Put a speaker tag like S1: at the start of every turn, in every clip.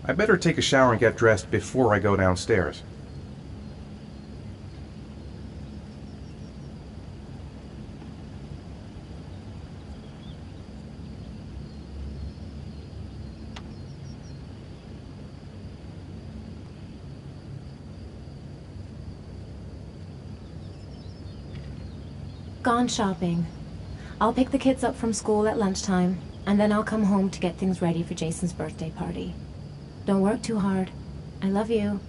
S1: I better take a shower and get dressed before I go downstairs.
S2: Gone shopping. I'll pick the kids up from school at lunchtime, and then I'll come home to get things ready for Jason's birthday party. Don't work too hard. I love you.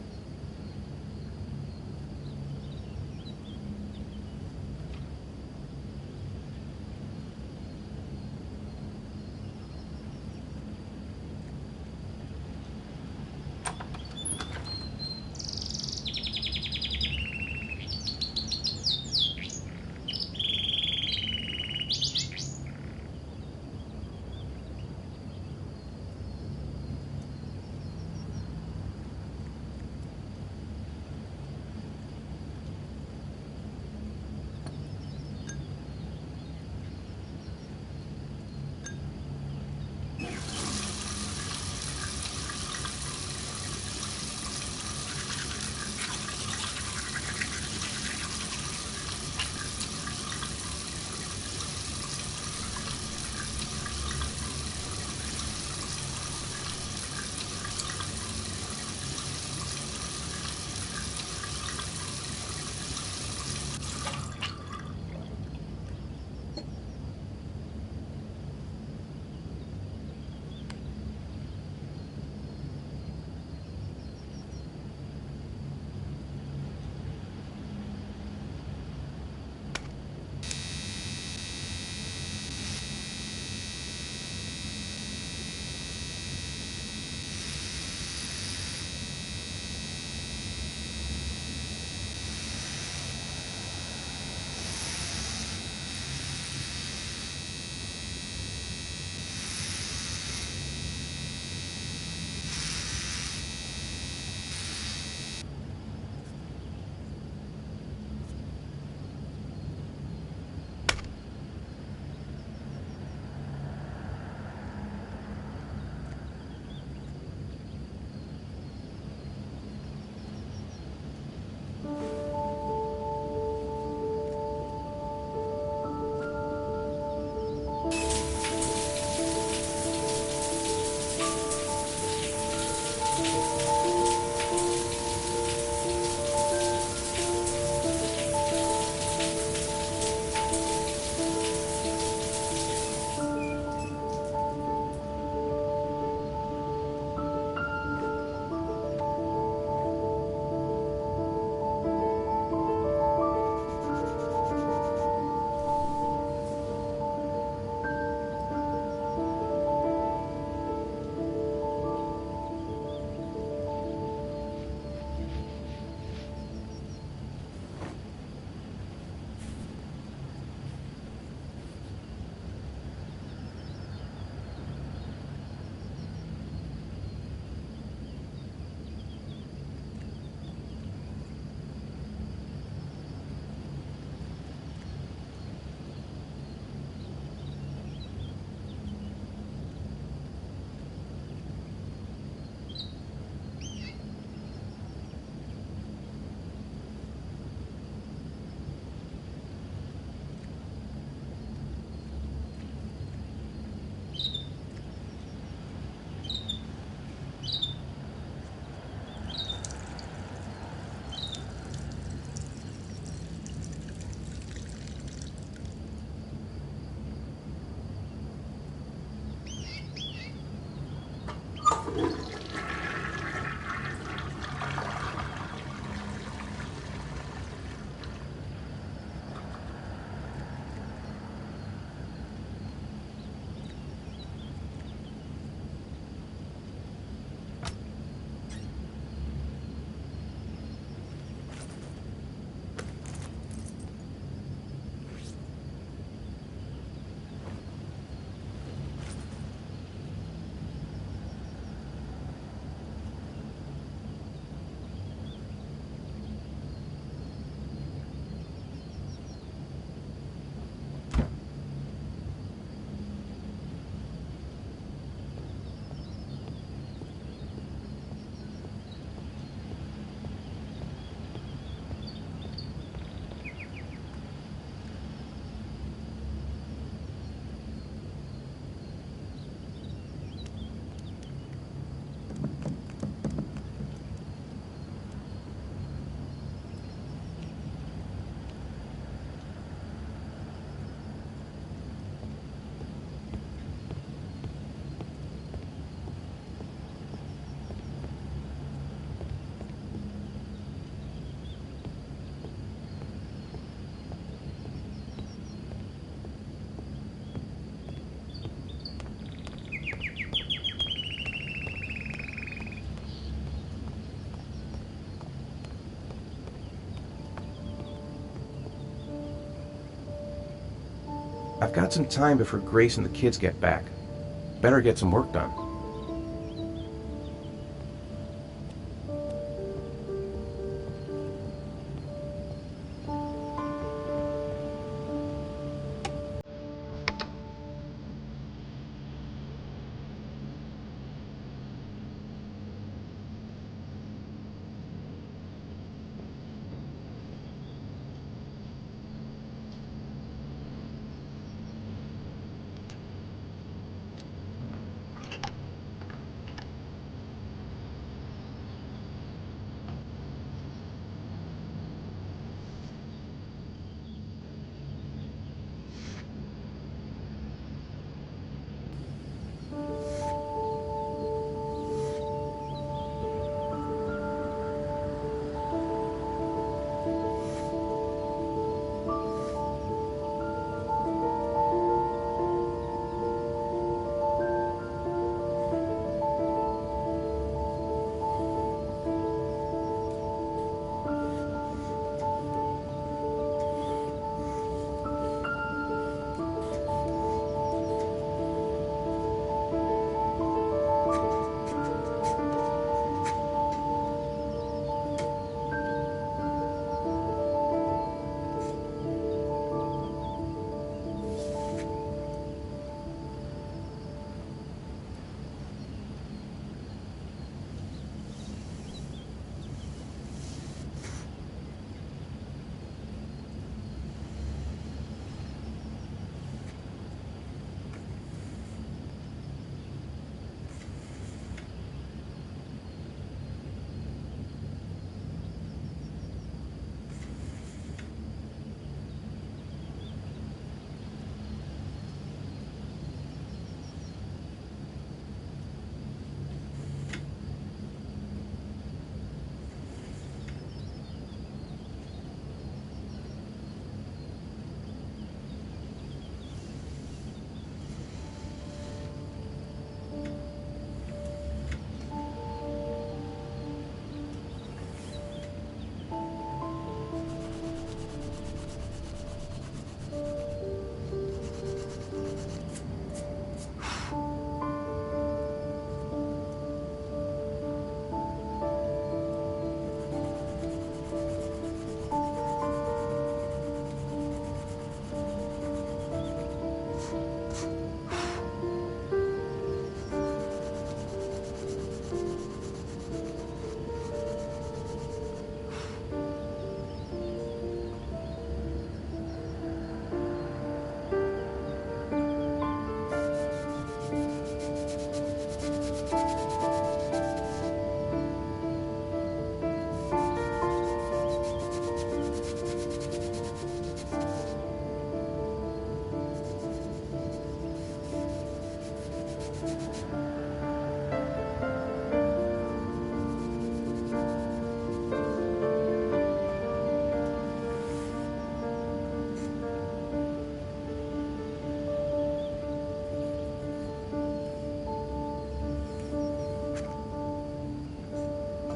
S1: I've got some time before Grace and the kids get back. Better get some work done.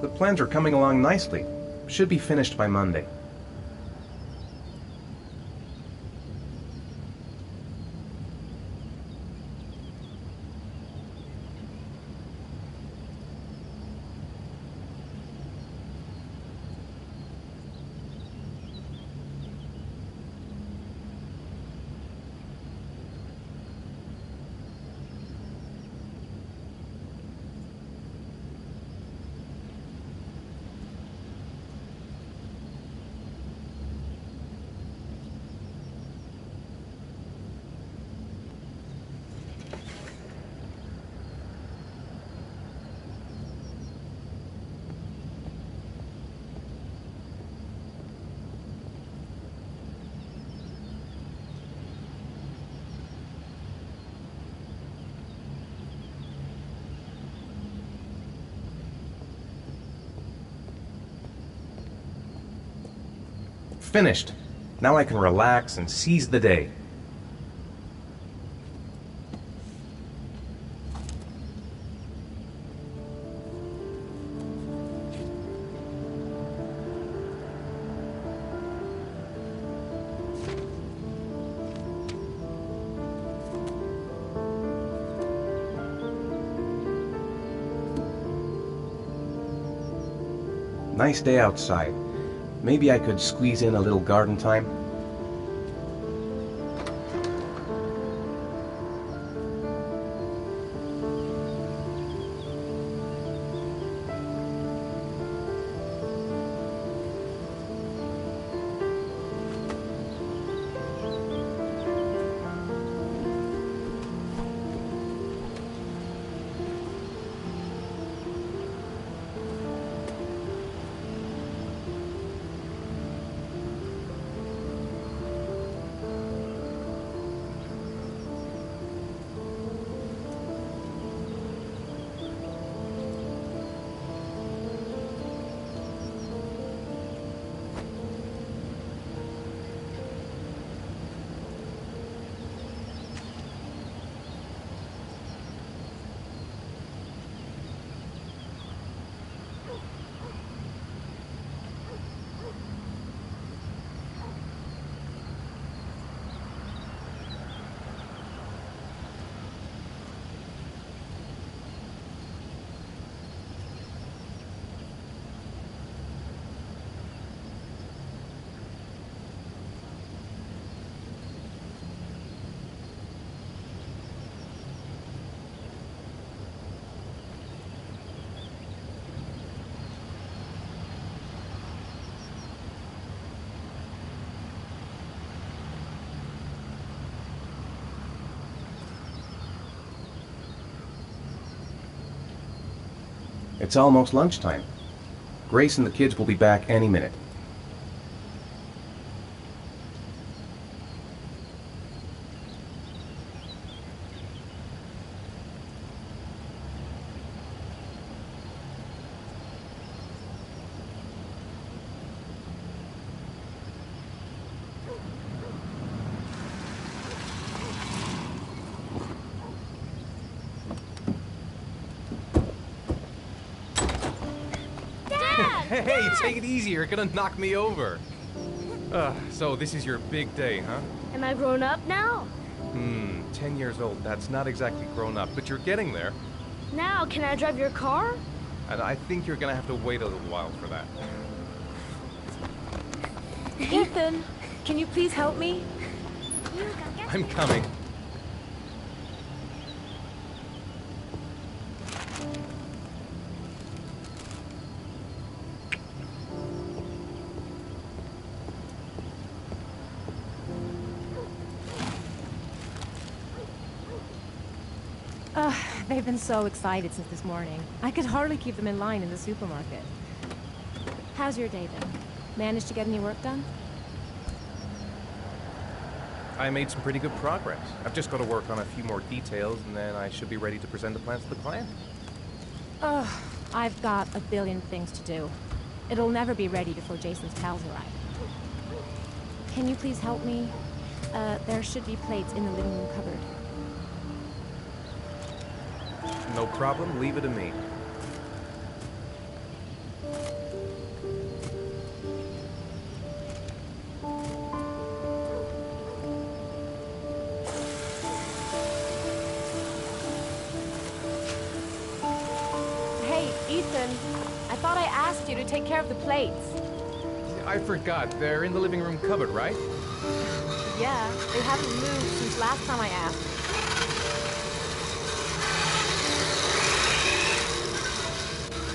S1: The plans are coming along nicely. Should be finished by Monday. Finished. Now I can relax and seize the day. Nice day outside. Maybe I could squeeze in a little garden time? It's almost lunchtime. Grace and the kids will be back any minute.
S3: Hey, take it easy, you're gonna knock me over. So this is your big day, huh?
S4: Am I grown up now?
S3: 10 years old, that's not exactly grown up, but you're getting there.
S4: Now, can I drive your car?
S3: And I think you're gonna have to wait a little while for that.
S5: Ethan, can you please help me?
S3: I'm coming.
S5: They've been so excited since this morning. I could hardly keep them in line in the supermarket. How's your day been? Managed to get any work done?
S3: I made some pretty good progress. I've just got to work on a few more details, and then I should be ready to present the plans to the client.
S5: I've got a billion things to do. It'll never be ready before Jason's pals arrive. Can you please help me? There should be plates in the living room cupboard.
S3: No problem, leave it to me.
S5: Hey, Ethan, I thought I asked you to take care of the plates.
S3: I forgot, they're in the living room cupboard, right?
S5: Yeah, they haven't moved since last time I asked.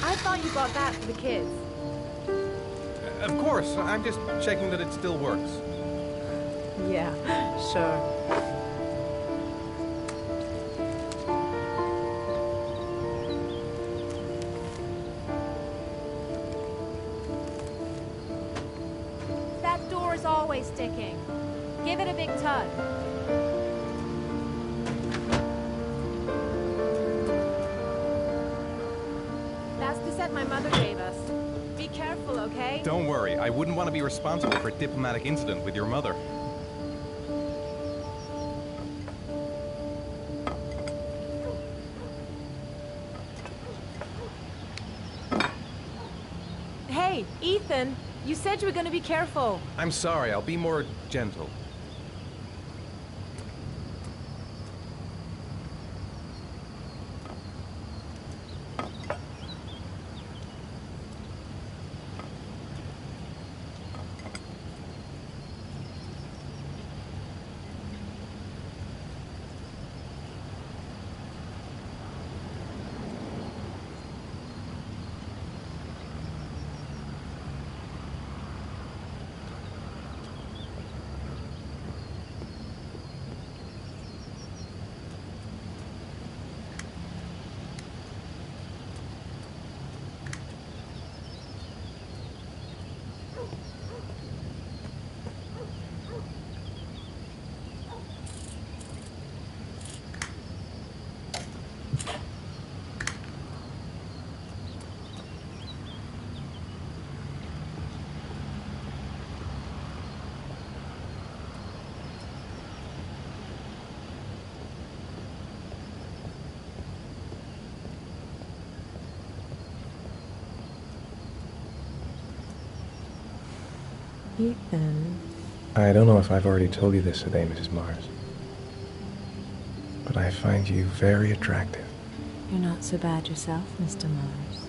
S5: I thought you bought that for the kids.
S3: Of course, I'm just checking that it still works.
S5: Yeah, sure. That door is always sticking. Give it a big tug. That's the set my mother gave us. Be careful, okay?
S3: Don't worry, I wouldn't want to be responsible for a diplomatic incident with your mother.
S5: Hey, Ethan, you said you were going to be careful.
S3: I'm sorry, I'll be more gentle.
S5: Ethan.
S1: I don't know if I've already told you this today, Mrs. Mars, but I find you very attractive.
S5: You're not so bad yourself, Mr. Mars.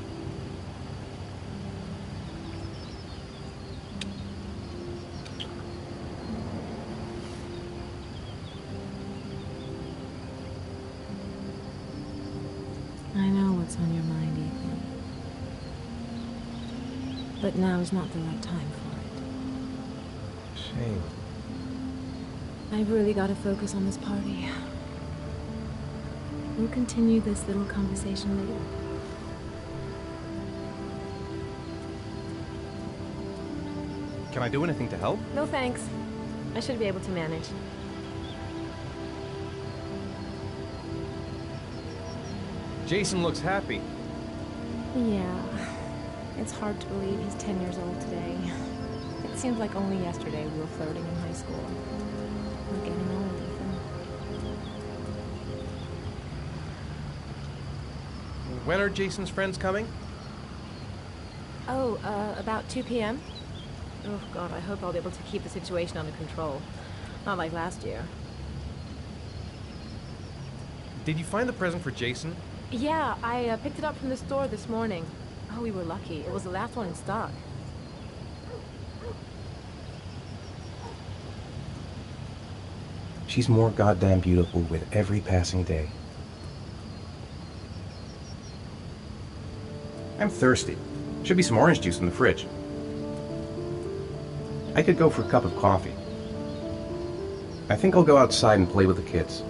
S5: I know what's on your mind, Ethan. But now is not the right time for it.
S1: Shame.
S5: I've really got to focus on this party. We'll continue this little conversation later.
S3: Can I do anything to help?
S5: No thanks. I should be able to manage.
S3: Jason looks happy.
S5: Yeah. It's hard to believe he's 10 years old today. It seems like only yesterday we were flirting in high school. We're getting old, Ethan.
S3: When are Jason's friends coming?
S5: Oh, about 2 p.m.? Oh, God, I hope I'll be able to keep the situation under control. Not like last year.
S3: Did you find the present for Jason?
S5: Yeah, I picked it up from the store this morning. Oh, we were lucky. It was the last one in stock.
S1: She's more goddamn beautiful with every passing day. I'm thirsty. Should be some orange juice in the fridge. I could go for a cup of coffee. I think I'll go outside and play with the kids.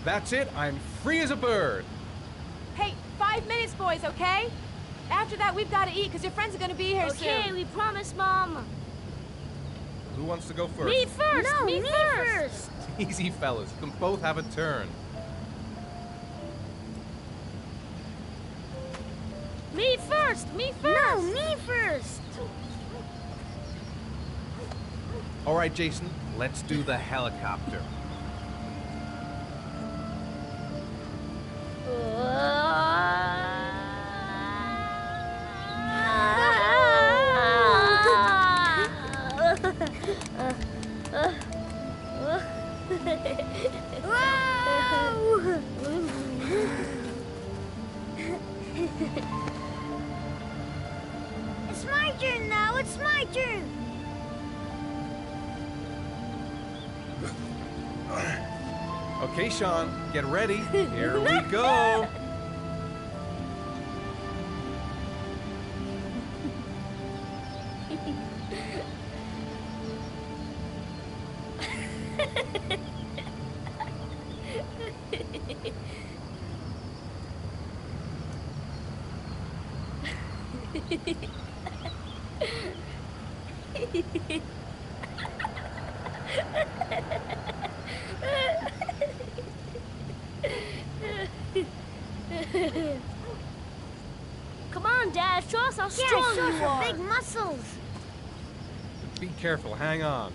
S3: That's it. I'm free as a bird.
S5: Hey, 5 minutes, boys, okay? After that, we've got to eat, because your friends are going to be here soon.
S4: Okay, we promise, Mom.
S3: Who wants to go first?
S4: Me first!
S2: No,
S4: me
S2: me
S4: first!
S3: Easy, fellas. You can both have a turn.
S4: Me first! Me first!
S2: No, me first.
S3: All right, Jason. Let's do the helicopter.
S2: It's my turn now. It's my turn.
S3: Okay, Sean, get ready. Here we go.
S4: Come on, Dad, show us how strong
S2: show
S4: you
S2: us your
S4: are.
S2: big muscles.
S3: Be careful. Hang on.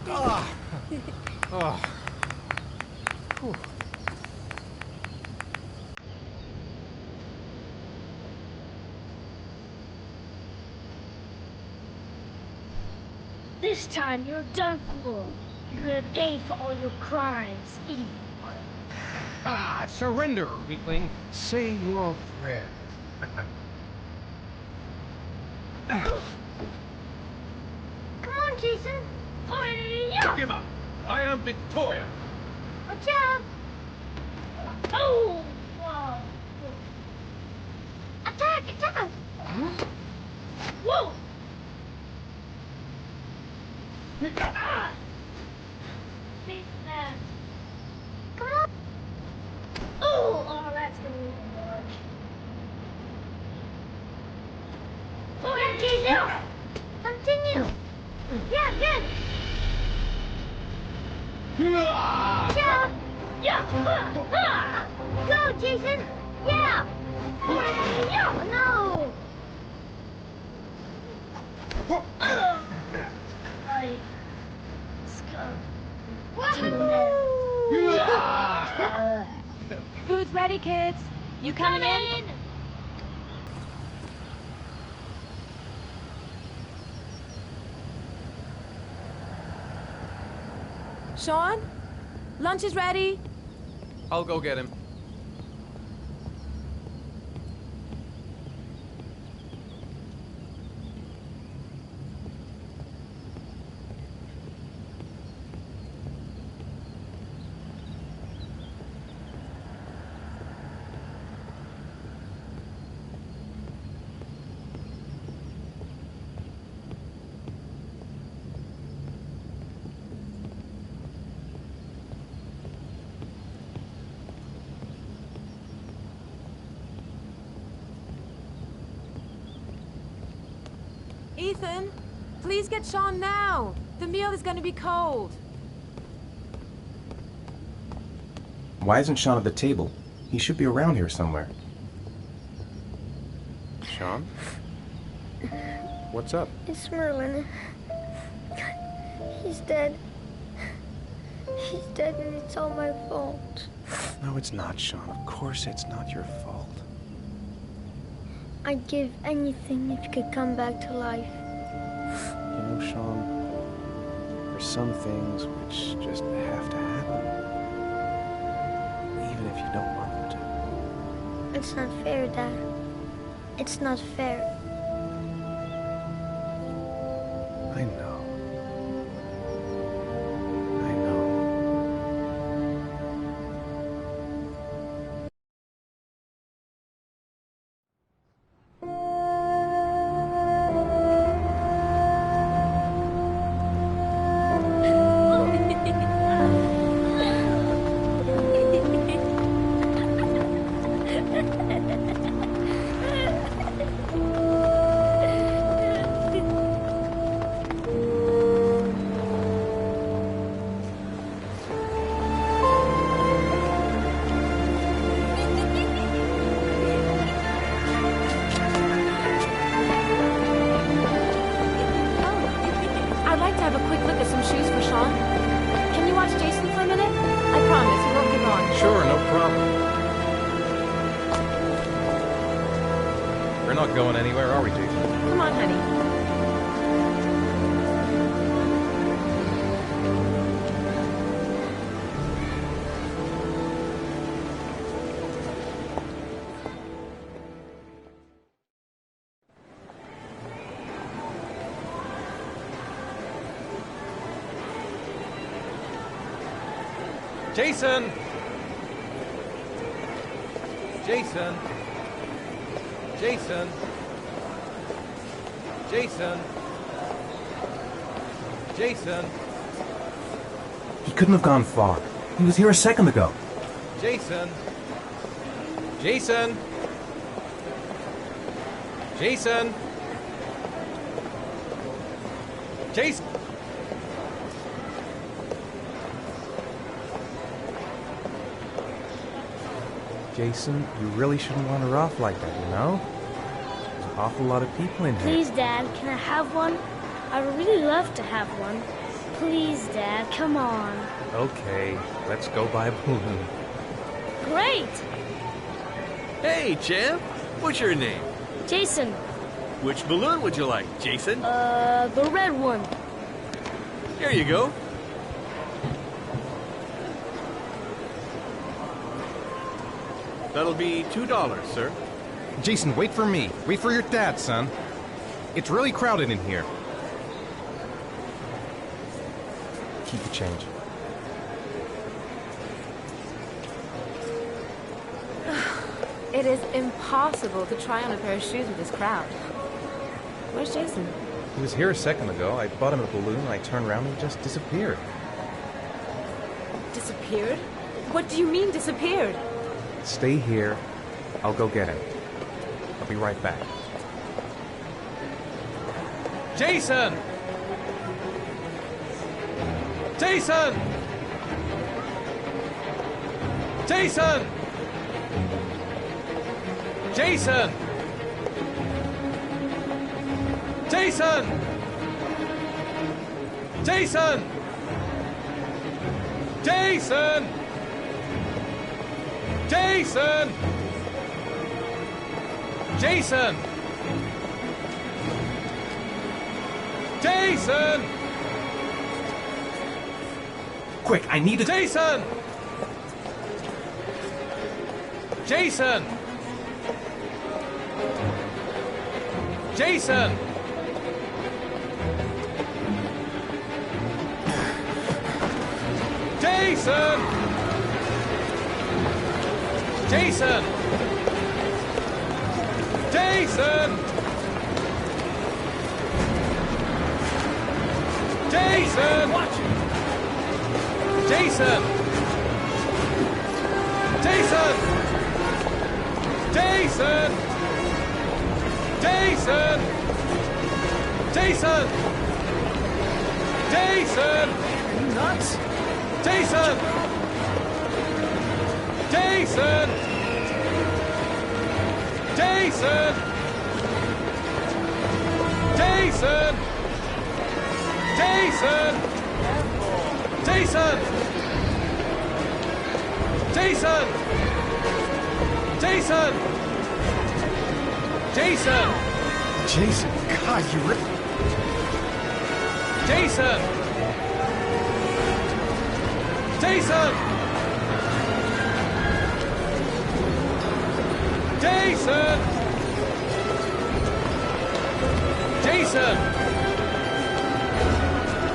S3: Ah. Oh. Whew.
S4: This time you're done for. You're gonna pay for all your crimes, evil one.
S6: Ah, surrender, weakling. Say your prayer.
S4: Come on, Jason.
S6: Give up. I am Victoria.
S4: Watch out. Oh! Whoa. Attack! Attack! Whoa! Ah! Big man. Come on! Oh, that's gonna be more. Oh, yeah, Jason! Continue! Yeah, good! Yeah! Yeah! Go, Jason! Yeah! Yeah! No! I...
S5: Food's ready, kids. You coming in? Sean? Lunch is ready.
S3: I'll go get him.
S5: Ethan, please get Sean now. The meal is going to be cold.
S1: Why isn't Sean at the table? He should be around here somewhere.
S3: Sean? What's up?
S7: It's Merlin. He's dead. He's dead and it's all my fault.
S1: No, it's not, Sean. Of course it's not your fault.
S7: I'd give anything if you could come back to life.
S1: You know, Sean, there's some things which just have to happen. Even if you don't want them to.
S7: It's not fair, Dad. It's not fair.
S1: I know. I know.
S5: I'd like to have a quick look at some shoes for Sean. Can you watch Jason for a minute? I promise, he won't be gone.
S3: Sure, no problem. We're not going anywhere, are we, Jason?
S5: Come on, honey.
S3: Jason! Jason! Jason! Jason! Jason!
S1: He couldn't have gone far. He was here a second ago.
S3: Jason! Jason! Jason! Jason! Jason, you really shouldn't wander off like that, you know? There's an awful lot of people in here.
S4: Please, Dad, can I have one? I would really love to have one. Please, Dad, come on.
S3: Okay, let's go buy a balloon.
S4: Great!
S8: Hey, champ. What's your name?
S4: Jason,
S8: Which balloon would you like, Jason?
S4: the red one.
S8: Here you go. That'll be $2, sir.
S3: Jason, wait for me. Wait for your dad, son. It's really crowded in here. Keep the change.
S5: It is impossible to try on a pair of shoes with this crowd. Where's Jason?
S3: He was here a second ago. I bought him a balloon, and I turned around and he just disappeared.
S5: Disappeared? What do you mean disappeared?
S3: Stay here. I'll go get him. I'll be right back. Jason! Jason! Jason! Jason! Jason! Jason! Jason! Jason! Jason! Jason! Quick, I need a... Jason! Jason! Jason! Jason! Jason! Jason! Jason! Watch it! Jason! Jason! Jason! Jason! Jason! Jason! Are you nuts? Jason! Jason! Jason! Jason! Jason! Jason! Jason! Jason! Jason! Jason, God, you ripped... Jason! Jason! Jason! Jason!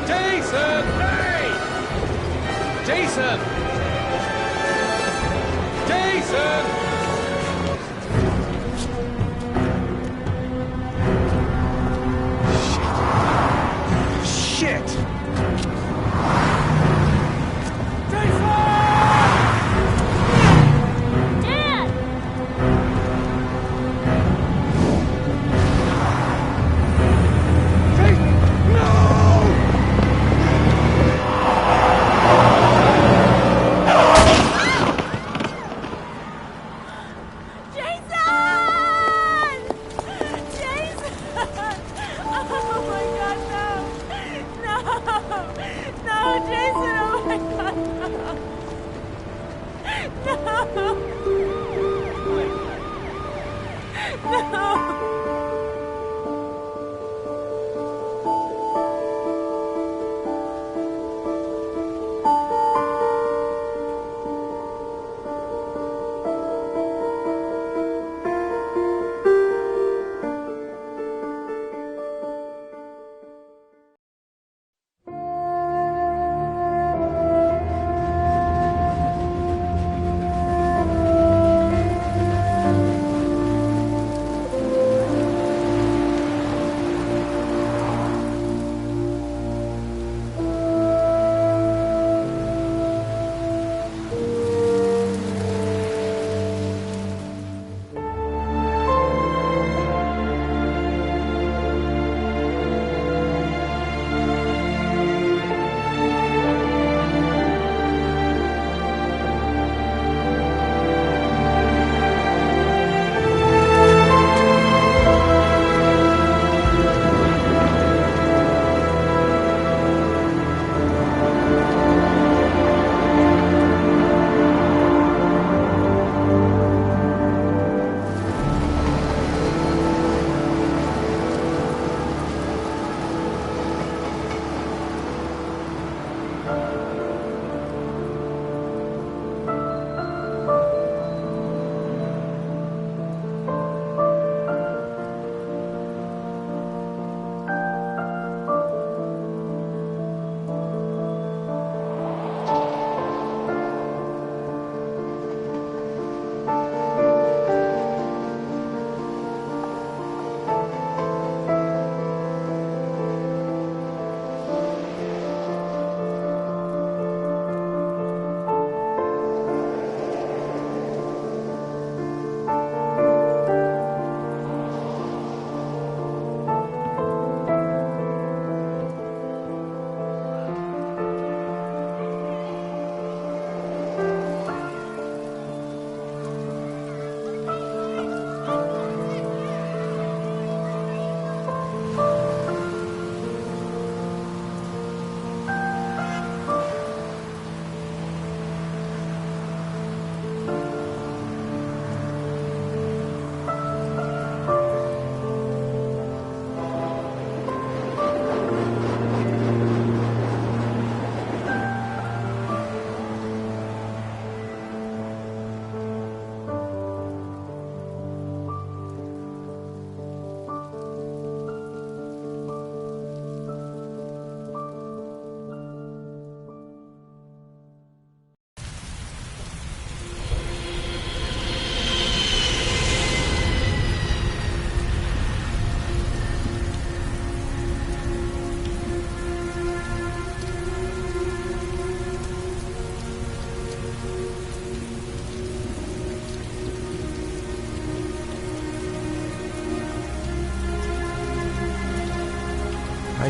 S3: Jason! Hey! Jason! Jason! Shit! Shit!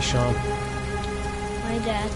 S1: Sean.
S4: Bye, Dad.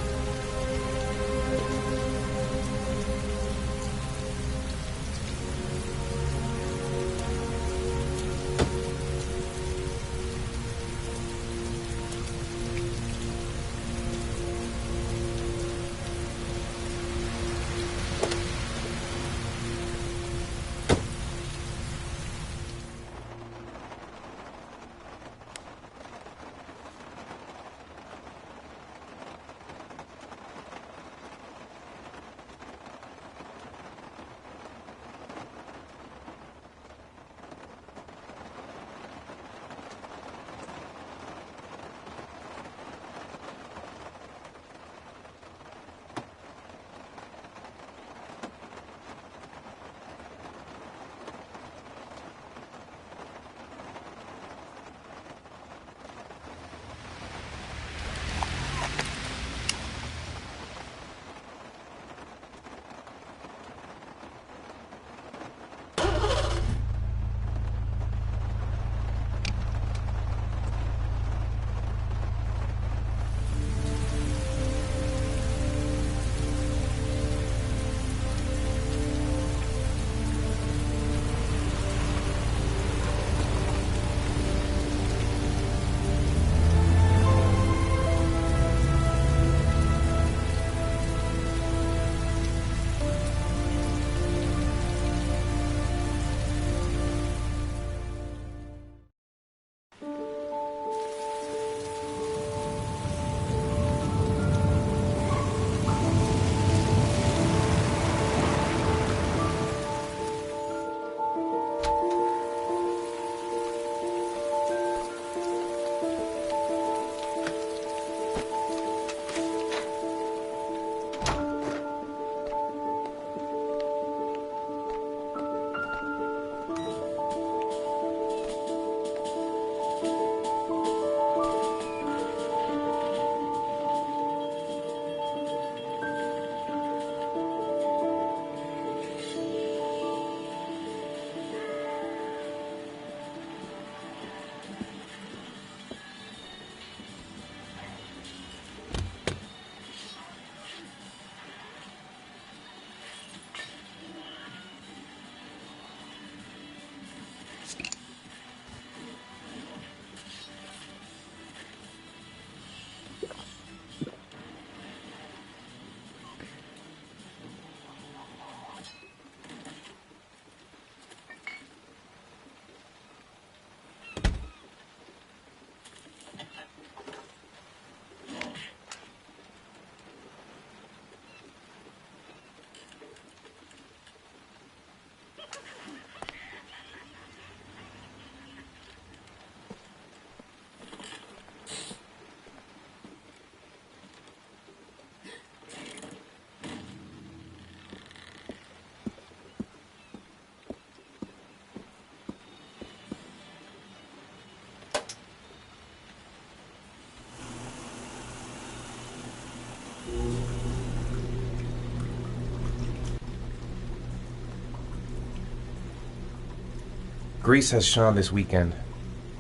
S3: Grease has Sean this weekend.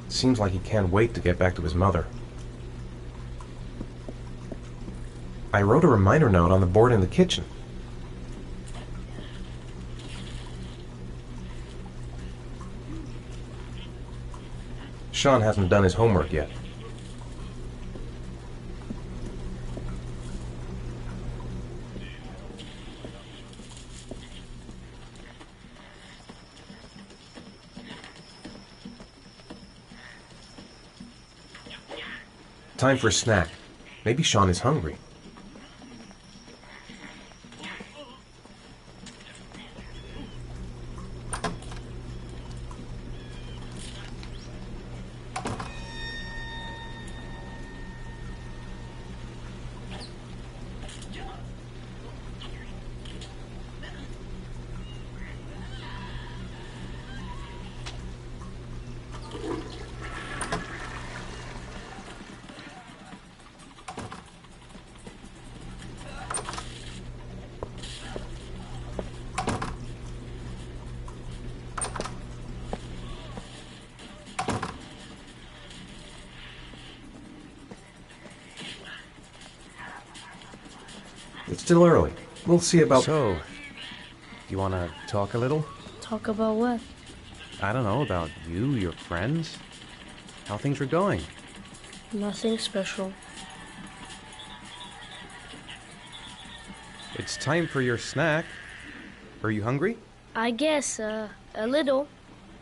S3: Seems like he can't wait to get back to his mother. I wrote a reminder note on the board in the kitchen. Sean hasn't done his homework yet. Time for a snack. Maybe Sean is hungry.
S9: still early. We'll see about...
S1: So, you want to talk a little?
S4: Talk about what?
S1: I don't know, about you, your friends, how things are going.
S4: Nothing special.
S1: It's time for your snack. Are you hungry?
S4: I guess, a little.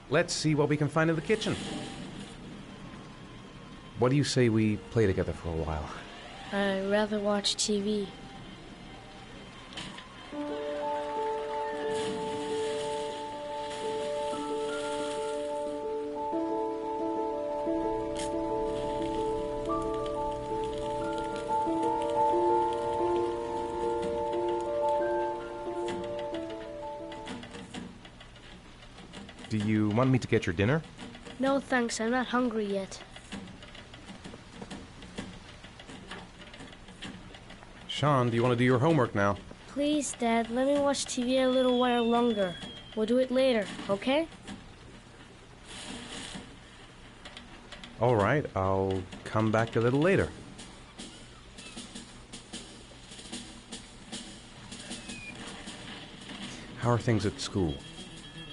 S1: Let's see what we can find in the kitchen. What do you say we play together for a while?
S4: I'd rather watch TV.
S3: Do you want me to get your dinner?
S4: No thanks, I'm not hungry yet.
S1: Sean, do you want to do your homework now?
S4: Please, Dad, let me watch TV a little while longer. We'll do it later, okay?
S1: All right, I'll come back a little later. How are things at school?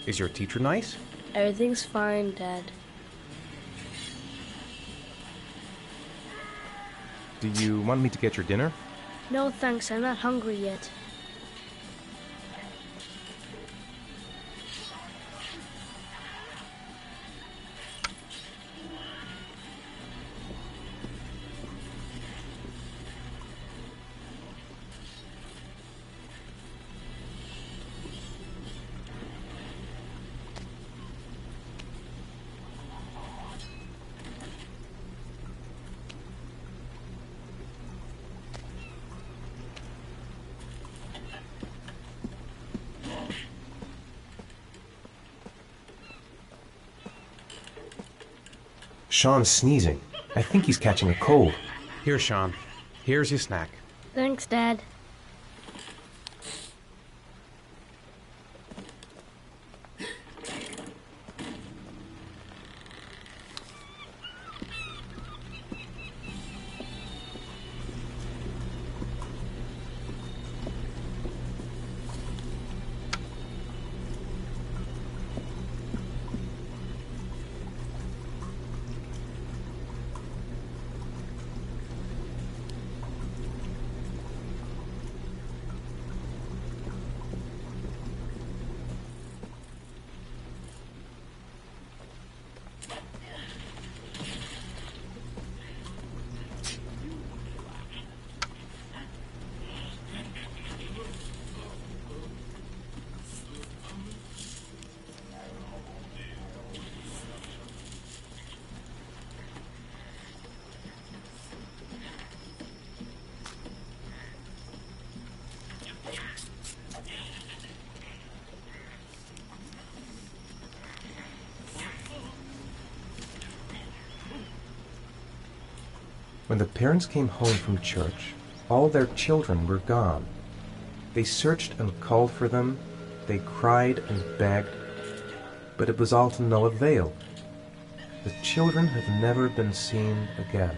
S1: Is your teacher nice?
S4: Everything's fine, Dad.
S3: Do you want me to get your dinner?
S4: No thanks, I'm not hungry yet.
S9: Sean's sneezing. I think he's catching a cold.
S1: Here, Sean. Here's your snack.
S4: Thanks, Dad.
S9: When the parents came home from church, all their children were gone. They searched and called for them, they cried and begged, but it was all to no avail. The children have never been seen again.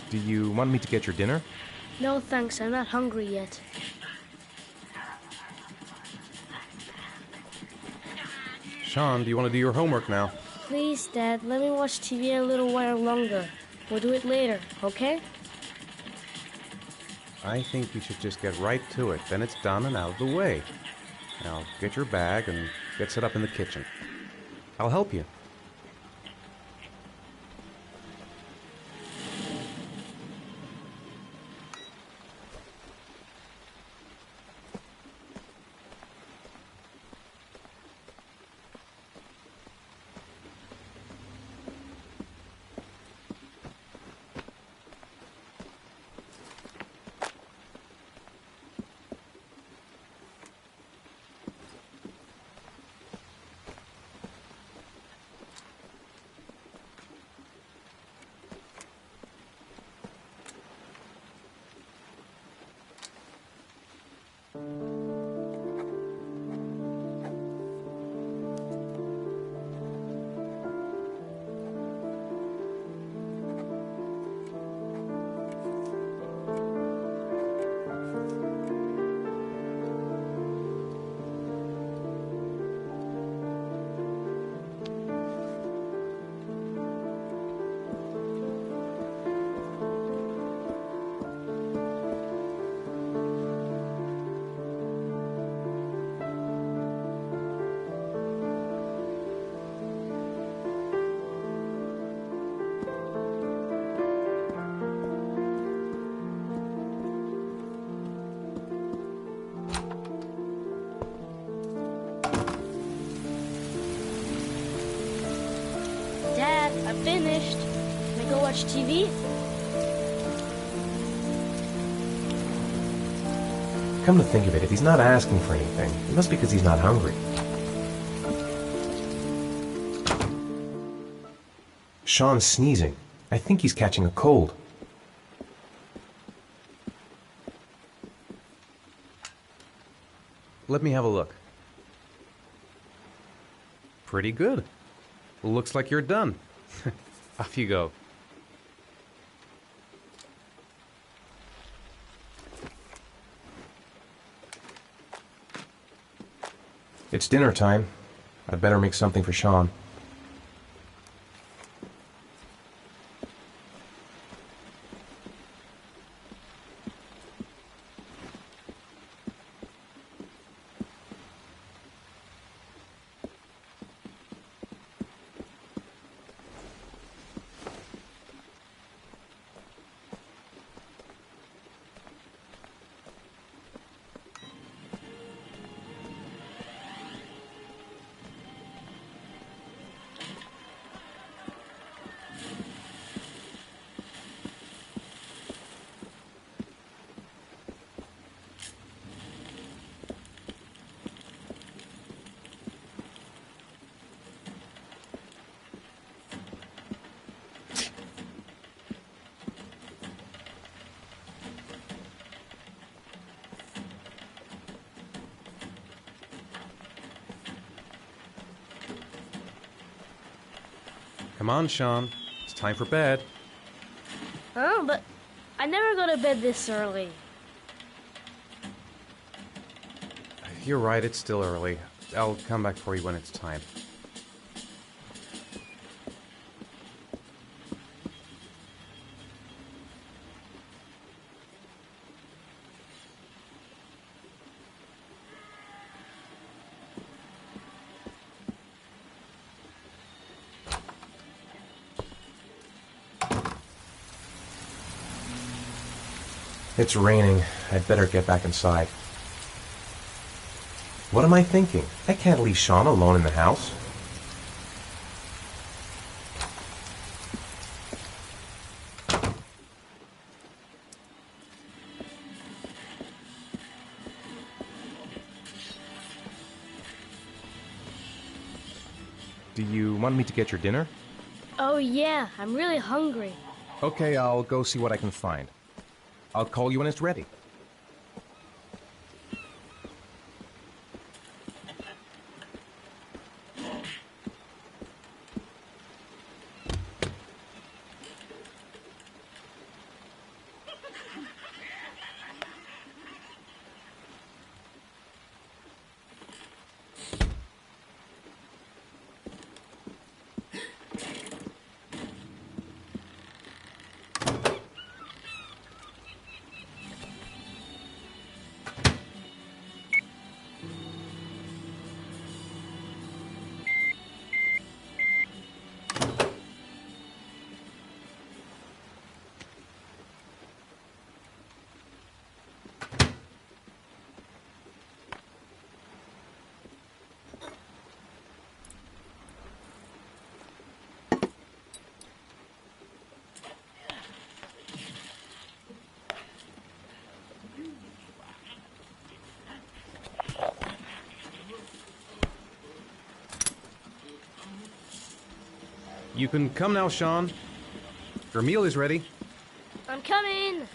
S3: Do you want me to get your dinner?
S4: No thanks, I'm not hungry yet.
S1: Sean, do you want to do your homework now?
S4: Please, Dad, let me watch TV a little while longer. We'll do it later, okay?
S1: I think you should just get right to it. Then it's done and out of the way. Now, get your bag and get set up in the kitchen. I'll help you.
S4: Dad, I'm finished. Can I go watch TV?
S9: Come to think of it, if he's not asking for anything, it must be because he's not hungry. Sean's sneezing. I think he's catching a cold.
S1: Let me have a look. Pretty good. Looks like you're done. Off you go.
S9: It's dinner time. I'd better make something for Sean.
S1: Come on, Sean. It's time for bed.
S4: Huh? But I never go to bed this early.
S1: You're right, it's still early. I'll come back for you when it's time.
S9: It's raining. I'd better get back inside. What am I thinking? I can't leave Sean alone in the house.
S3: Do you want me to get your dinner?
S4: Oh yeah, I'm really hungry.
S3: Okay, I'll go see what I can find. I'll call you when it's ready.
S1: You can come now, Sean. Your meal is ready.
S4: I'm coming!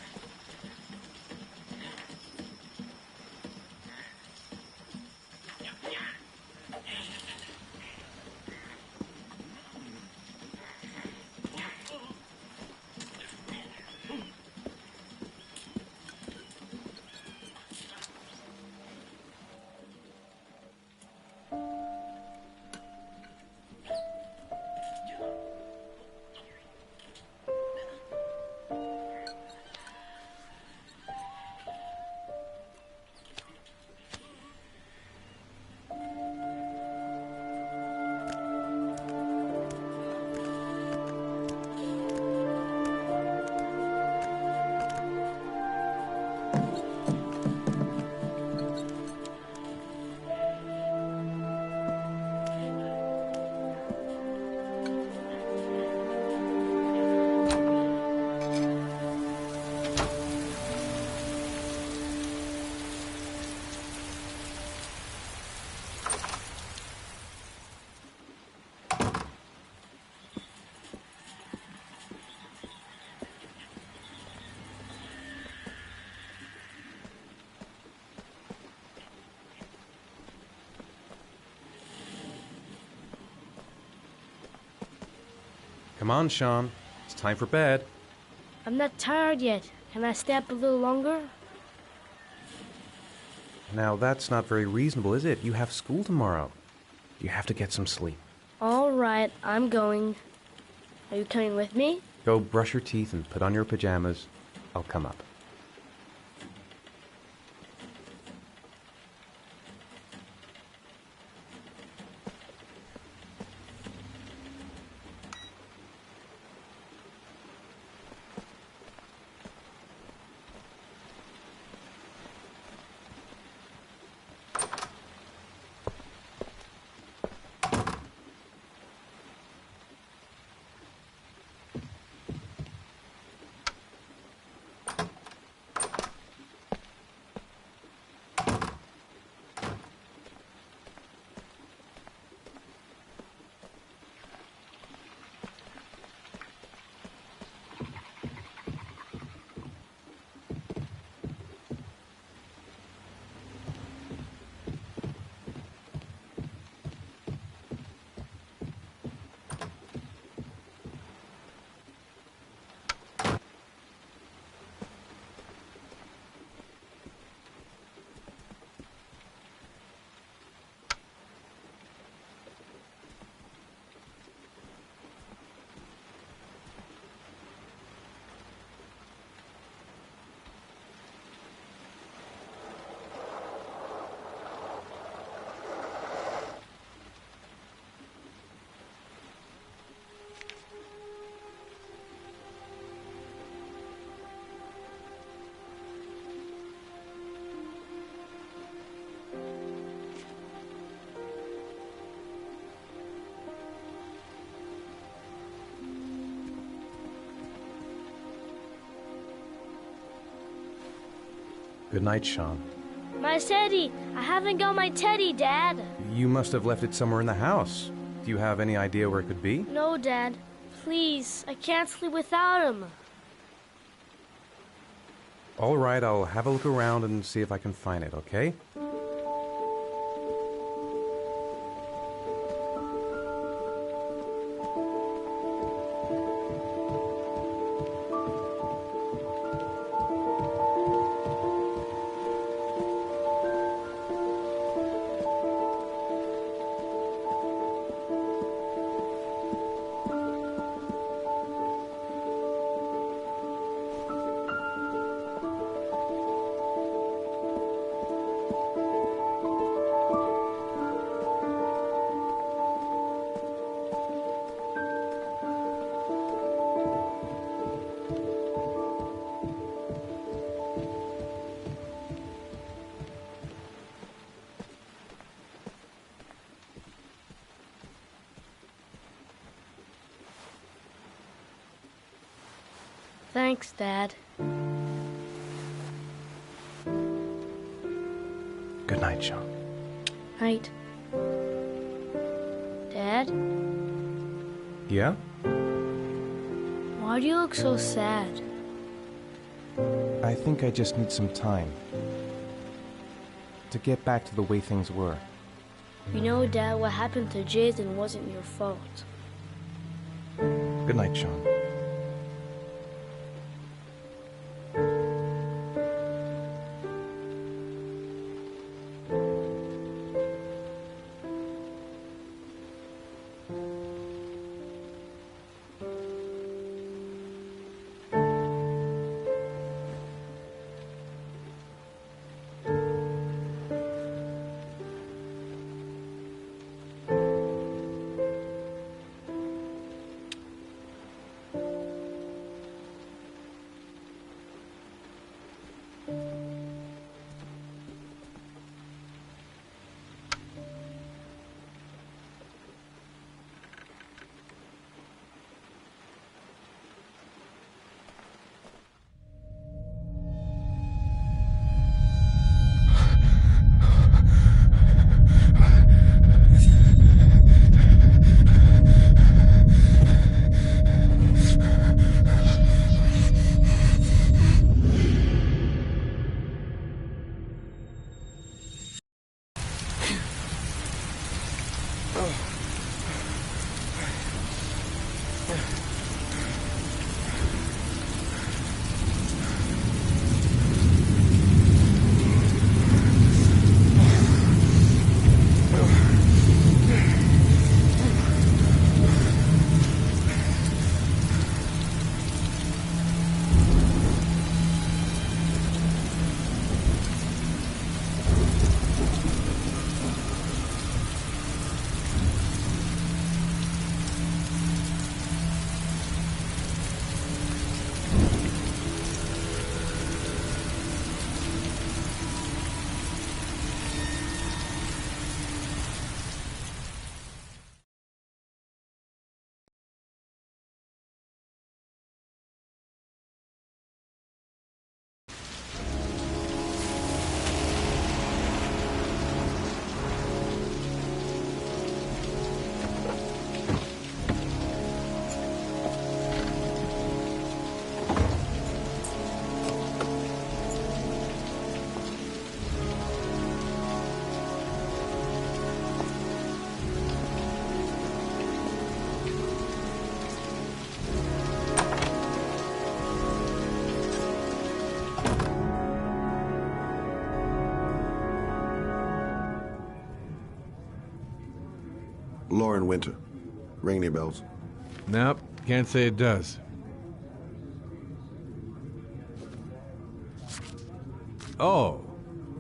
S1: Come on, Sean. It's time for bed.
S4: I'm not tired yet. Can I stay up a little longer?
S1: Now, that's not very reasonable, is it? You have school tomorrow. You have to get some sleep.
S4: All right, I'm going. Are you coming with me?
S1: Go brush your teeth and put on your pajamas. I'll come up. Good night, Sean.
S4: My teddy! I haven't got my teddy, Dad!
S1: You must have left it somewhere in the house. Do you have any idea where it could be?
S4: No, Dad. Please, I can't sleep without him.
S1: All right, I'll have a look around and see if I can find it, okay?
S4: Thanks, Dad.
S9: Good night, Sean.
S4: Night. Dad,
S1: Yeah?
S4: why do you look so sad?
S9: I think I just need some time to get back to the way things were.
S4: You know, Dad, what happened to Jason wasn't your fault.
S9: Good night, Sean.
S10: Lauren Winter. Ring any bells?
S11: Nope, can't say it does. Oh,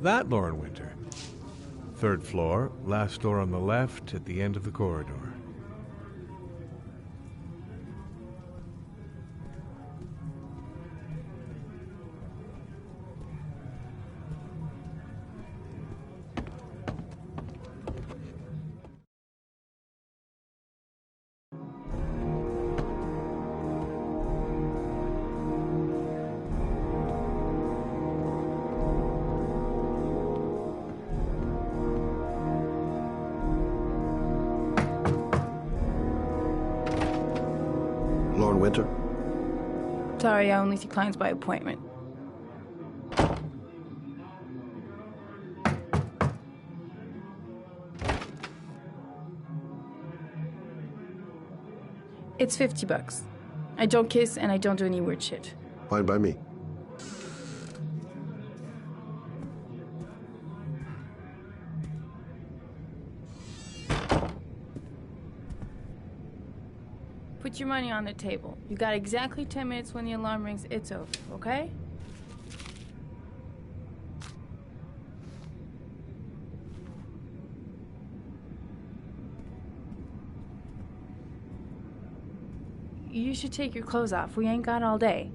S11: that Lauren Winter. 3rd floor, last door on the left at the end of the corridor.
S10: Lauren Winter?
S12: Sorry, I only see clients by appointment. It's $50. I don't kiss and I don't do any weird shit.
S10: Fine by me.
S12: Put your money on the table. You got exactly 10 minutes. When the alarm rings, it's over, okay? You should take your clothes off. We ain't got all day.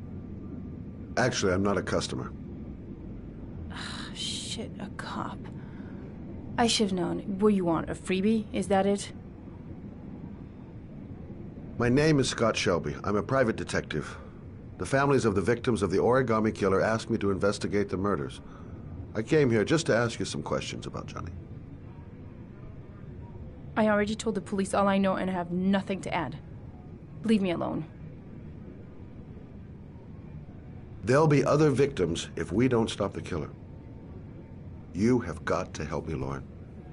S10: Actually, I'm not a customer.
S12: Shit, a cop. I should've known. What you want, a freebie? Is that it?
S10: My name is Scott Shelby. I'm a private detective. The families of the victims of the Origami killer asked me to investigate the murders. I came here just to ask you some questions about Johnny.
S12: I already told the police all I know and have nothing to add. Leave me alone.
S10: There'll be other victims if we don't stop the killer. You have got to help me, Lauren.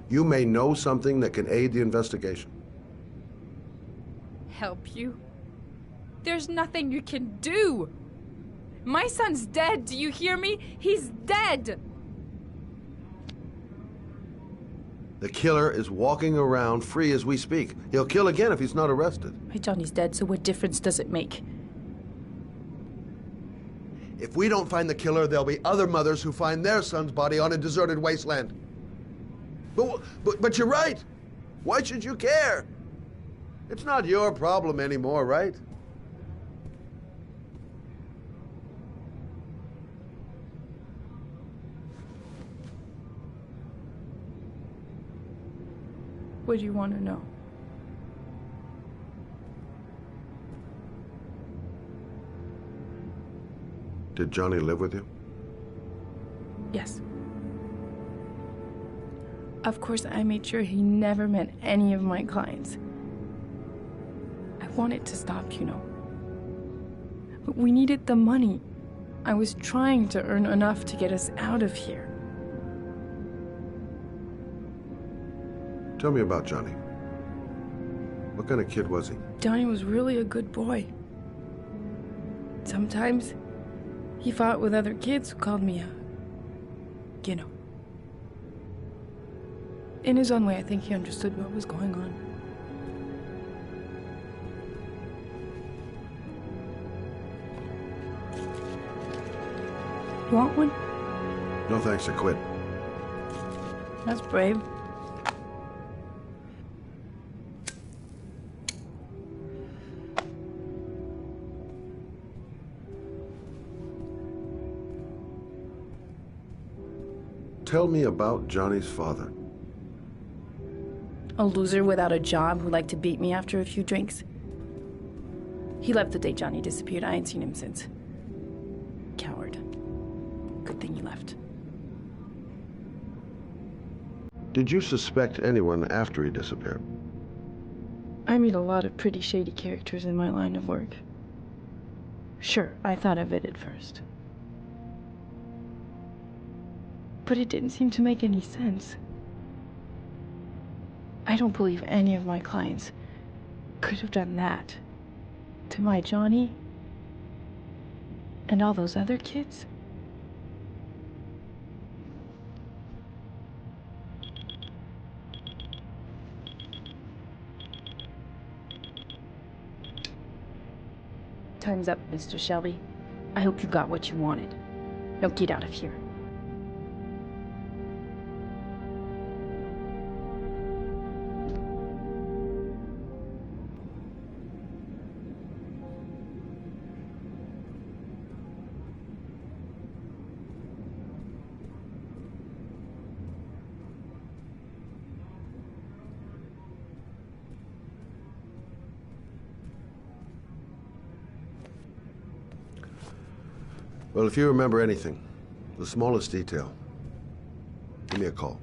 S10: You may know something that can aid the investigation.
S12: Help you? There's nothing you can do. My son's dead. Do you hear me? He's dead.
S10: The killer is walking around free as we speak. He'll kill again if he's not arrested.
S12: My Johnny's dead, so what difference does it make?
S10: If we don't find the killer, there'll be other mothers who find their son's body on a deserted wasteland. But you're right. Why should you care? It's not your problem anymore, right?
S12: What do you want to know?
S10: Did Johnny live with you?
S12: Yes. Of course, I made sure he never met any of my clients. I wanted to stop, you know. But we needed the money. I was trying to earn enough to get us out of here.
S10: Tell me about Johnny. What kind of kid was he?
S12: Johnny was really a good boy. Sometimes he fought with other kids who called me you know. In his own way, I think he understood what was going on. You want one?
S10: No thanks, I quit.
S12: That's brave.
S10: Tell me about Johnny's father.
S12: A loser without a job who liked to beat me after a few drinks. He left the day Johnny disappeared. I ain't seen him since. Coward. Good thing he left.
S10: Did you suspect anyone after he disappeared?
S12: I meet a lot of pretty shady characters in my line of work. Sure, I thought of it at first. But it didn't seem to make any sense. I don't believe any of my clients could have done that to my Johnny and all those other kids. time's up, Mr. Shelby. I hope you got what you wanted. Now get out of here.
S10: Well, if you remember anything, the smallest detail, give me a call.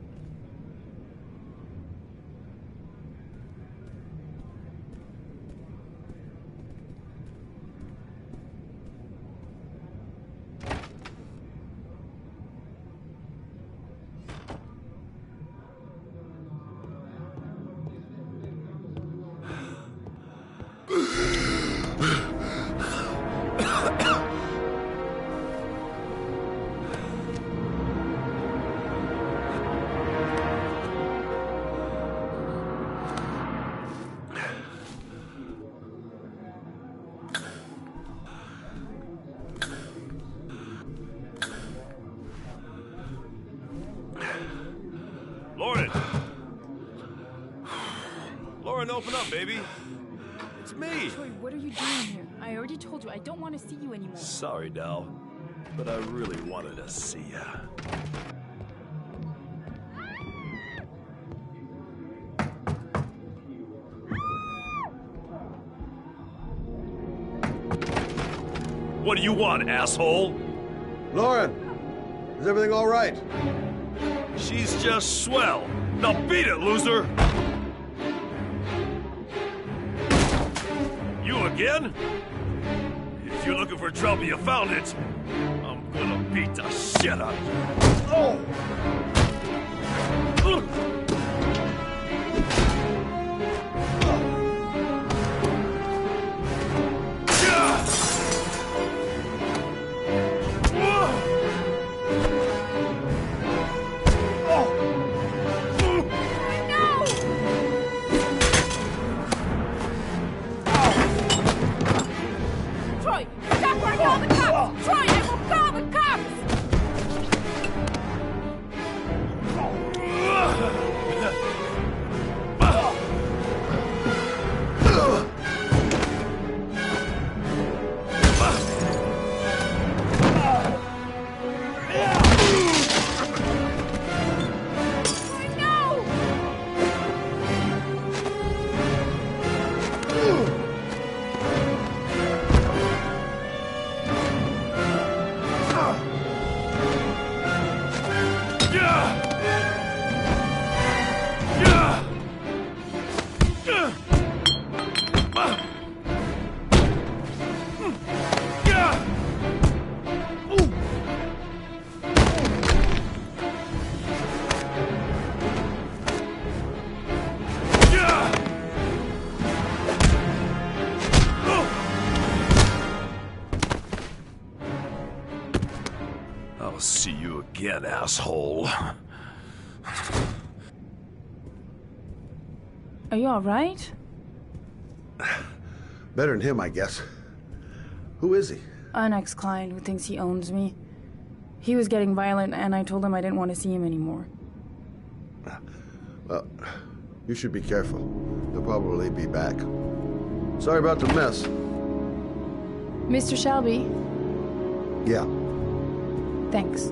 S13: Lauren! Lauren, open up, baby. It's me.
S12: Troy, what are you doing here? I already told you I don't want to see you anymore.
S13: Sorry, Dal, but I really wanted to see ya. What do you want, asshole?
S10: Lauren, is everything all right?
S13: She's just swell. Now beat it, loser! You again? If you're looking for trouble, you found it. I'm gonna beat the shit out of you. Oh!
S12: Troy, stop or I call the cops! Troy, I will call the cops!
S13: I'll see you again, asshole.
S12: Are you alright?
S10: Better than him, I guess. Who is he?
S12: An ex-client who thinks he owns me. He was getting violent, and I told him I didn't want to see him anymore.
S10: Well, you should be careful. They'll probably be back. Sorry about the mess.
S12: Mr. Shelby?
S10: Yeah.
S12: Thanks.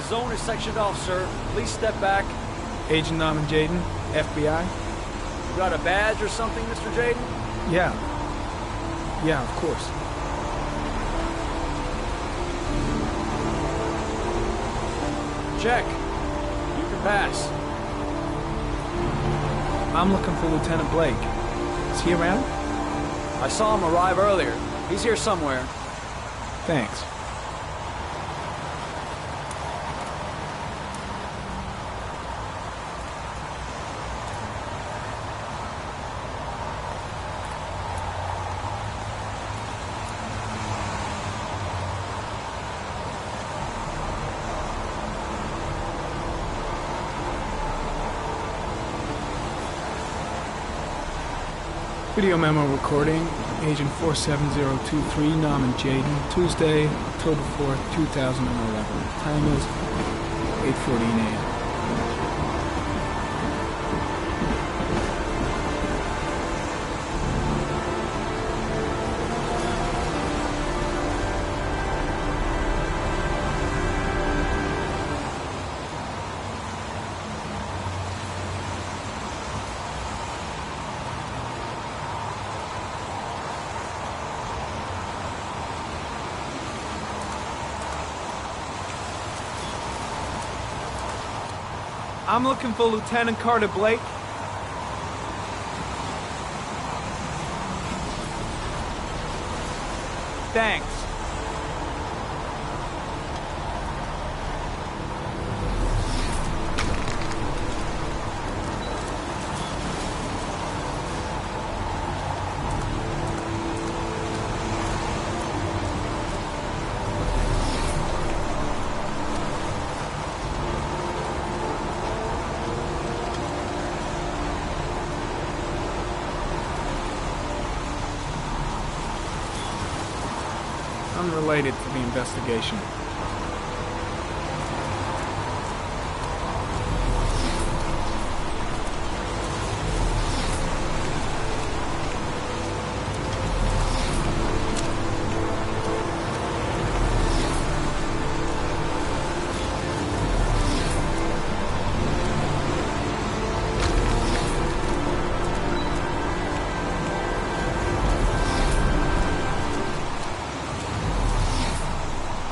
S8: The zone is sectioned off, sir. Please step back.
S14: Agent Norman Jaden, FBI.
S8: You got a badge or something, Mr. Jaden?
S14: Yeah. Yeah, of course.
S8: Check. You can pass.
S14: I'm looking for Lieutenant Blake. Is he around?
S8: I saw him arrive earlier. He's here somewhere.
S14: Thanks. Video memo recording, Agent 47023, Norman Jaden, Tuesday, October 4th, 2011. Time is 8:14 a.m. I'm looking for Lieutenant Carter Blake. Thanks. Unrelated to the investigation.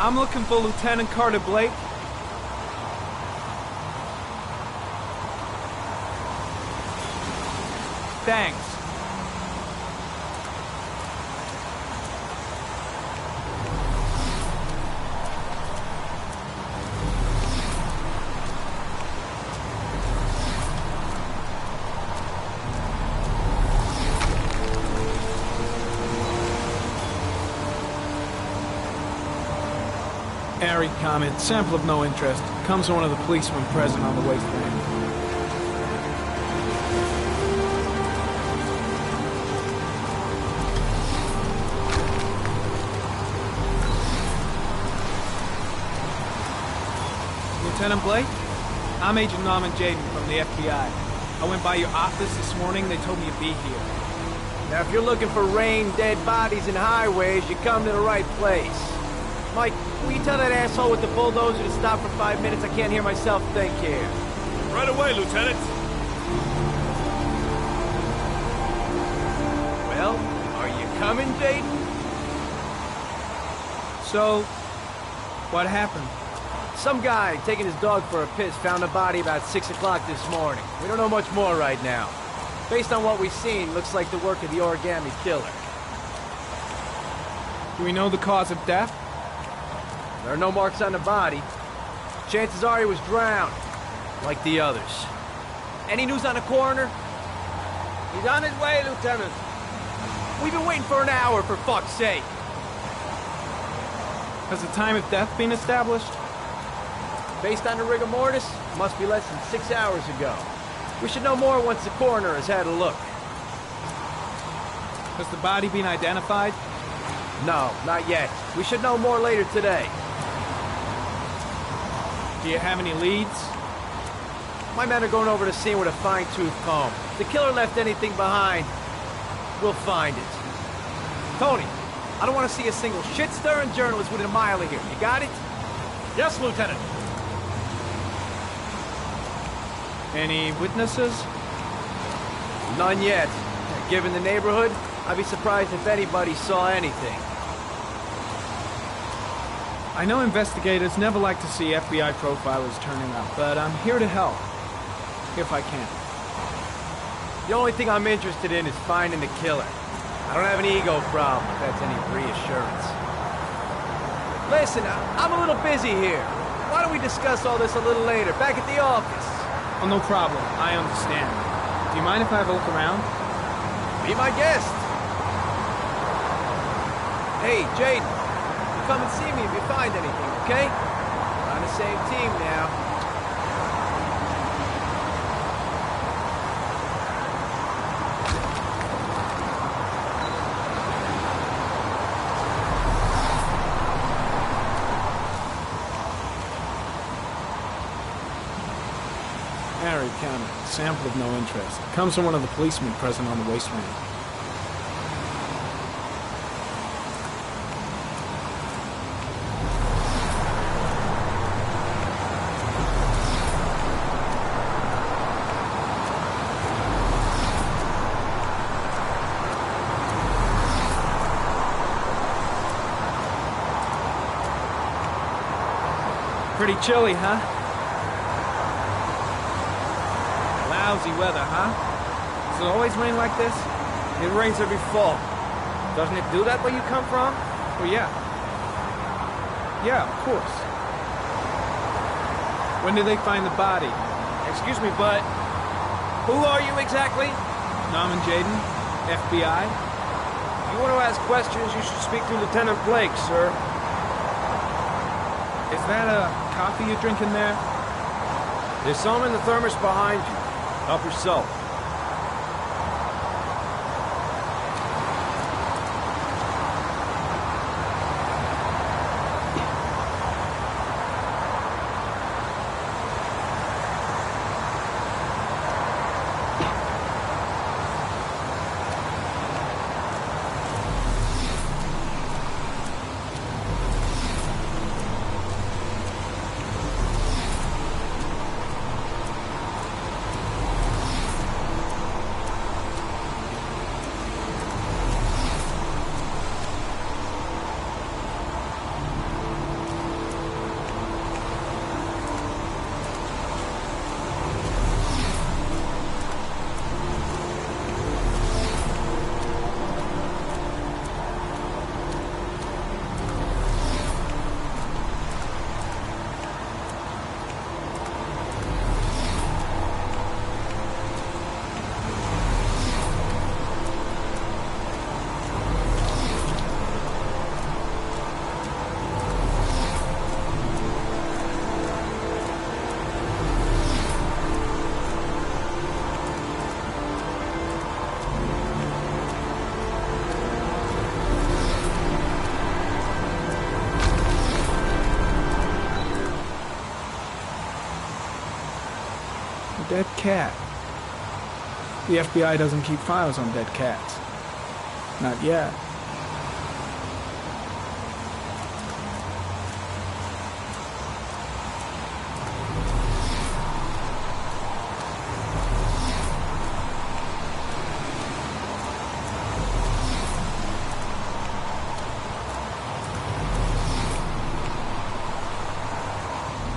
S14: I'm looking for Lieutenant Carter Blake. Thanks. Airy comment, sample of no interest. Comes from one of the policemen present on the wasteland. Lieutenant Blake? I'm Agent Norman Jaden from the FBI. I went by your office this morning, they told me you'd be here.
S8: Now, if you're looking for rain, dead bodies, and highways, you come to the right place. Mike, will you tell that asshole with the bulldozer to stop for 5 minutes? I can't hear myself think here.
S13: Right away, Lieutenant.
S8: Well, are you coming, Jaden?
S14: So, what happened?
S8: Some guy taking his dog for a piss found a body about 6 o'clock this morning. We don't know much more right now. Based on what we've seen, looks like the work of the Origami killer.
S14: Do we know the cause of death?
S8: There are no marks on the body. Chances are he was drowned, like the others. Any news on the coroner?
S15: He's on his way, Lieutenant.
S8: We've been waiting for an hour, for fuck's sake.
S14: Has the time of death been established?
S8: Based on the rigor mortis, must be less than 6 hours ago. We should know more once the coroner has had a look.
S14: Has the body been identified?
S8: No, not yet. We should know more later today.
S14: Do you have any leads?
S8: My men are going over the scene with a fine-tooth comb. If the killer left anything behind, we'll find it. Tony, I don't want to see a single shit-stirring journalist within a mile of here. You got it?
S13: Yes, Lieutenant.
S14: Any witnesses?
S8: None yet. Given the neighborhood, I'd be surprised if anybody saw anything.
S14: I know investigators never like to see FBI profilers turning up, but I'm here to help. If I can.
S8: The only thing I'm interested in is finding the killer. I don't have an ego problem, if that's any reassurance. Listen, I'm a little busy here. Why don't we discuss all this a little later, back at the office?
S14: Oh, no problem. I understand. Do you mind if I have a look around?
S8: Be my guest. Hey, Jaden, come and see me if you find anything, okay? We're on the same team now.
S14: Harry County. Sample of no interest. Comes from one of the policemen present on the wasteland. Pretty chilly, huh? Lousy weather, huh? Does it always rain like this?
S15: It rains every fall. Doesn't it do that where you come from?
S14: Well, yeah. Yeah, of course. When did they find the body?
S15: Excuse me, but who are you exactly?
S14: Norman Jaden, FBI.
S15: If you want to ask questions, you should speak to Lieutenant Blake, sir.
S14: Is that a coffee you're drinking there?
S15: There's some in the thermos behind you. Help yourself.
S14: Dead cat. The FBI doesn't keep files on dead cats. Not yet.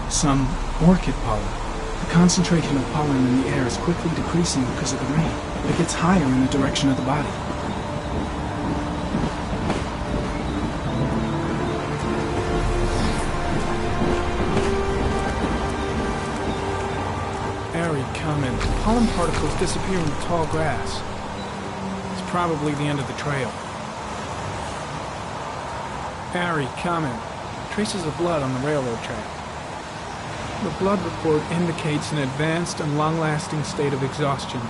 S16: Some orchid pollen. The concentration of pollen in the air is quickly decreasing because of the rain. It gets higher in the direction of the body.
S14: Airy comment. Pollen particles disappear in the tall grass. It's probably the end of the trail. Airy comment. Traces of blood on the railroad track. The blood report indicates an advanced and long-lasting state of exhaustion.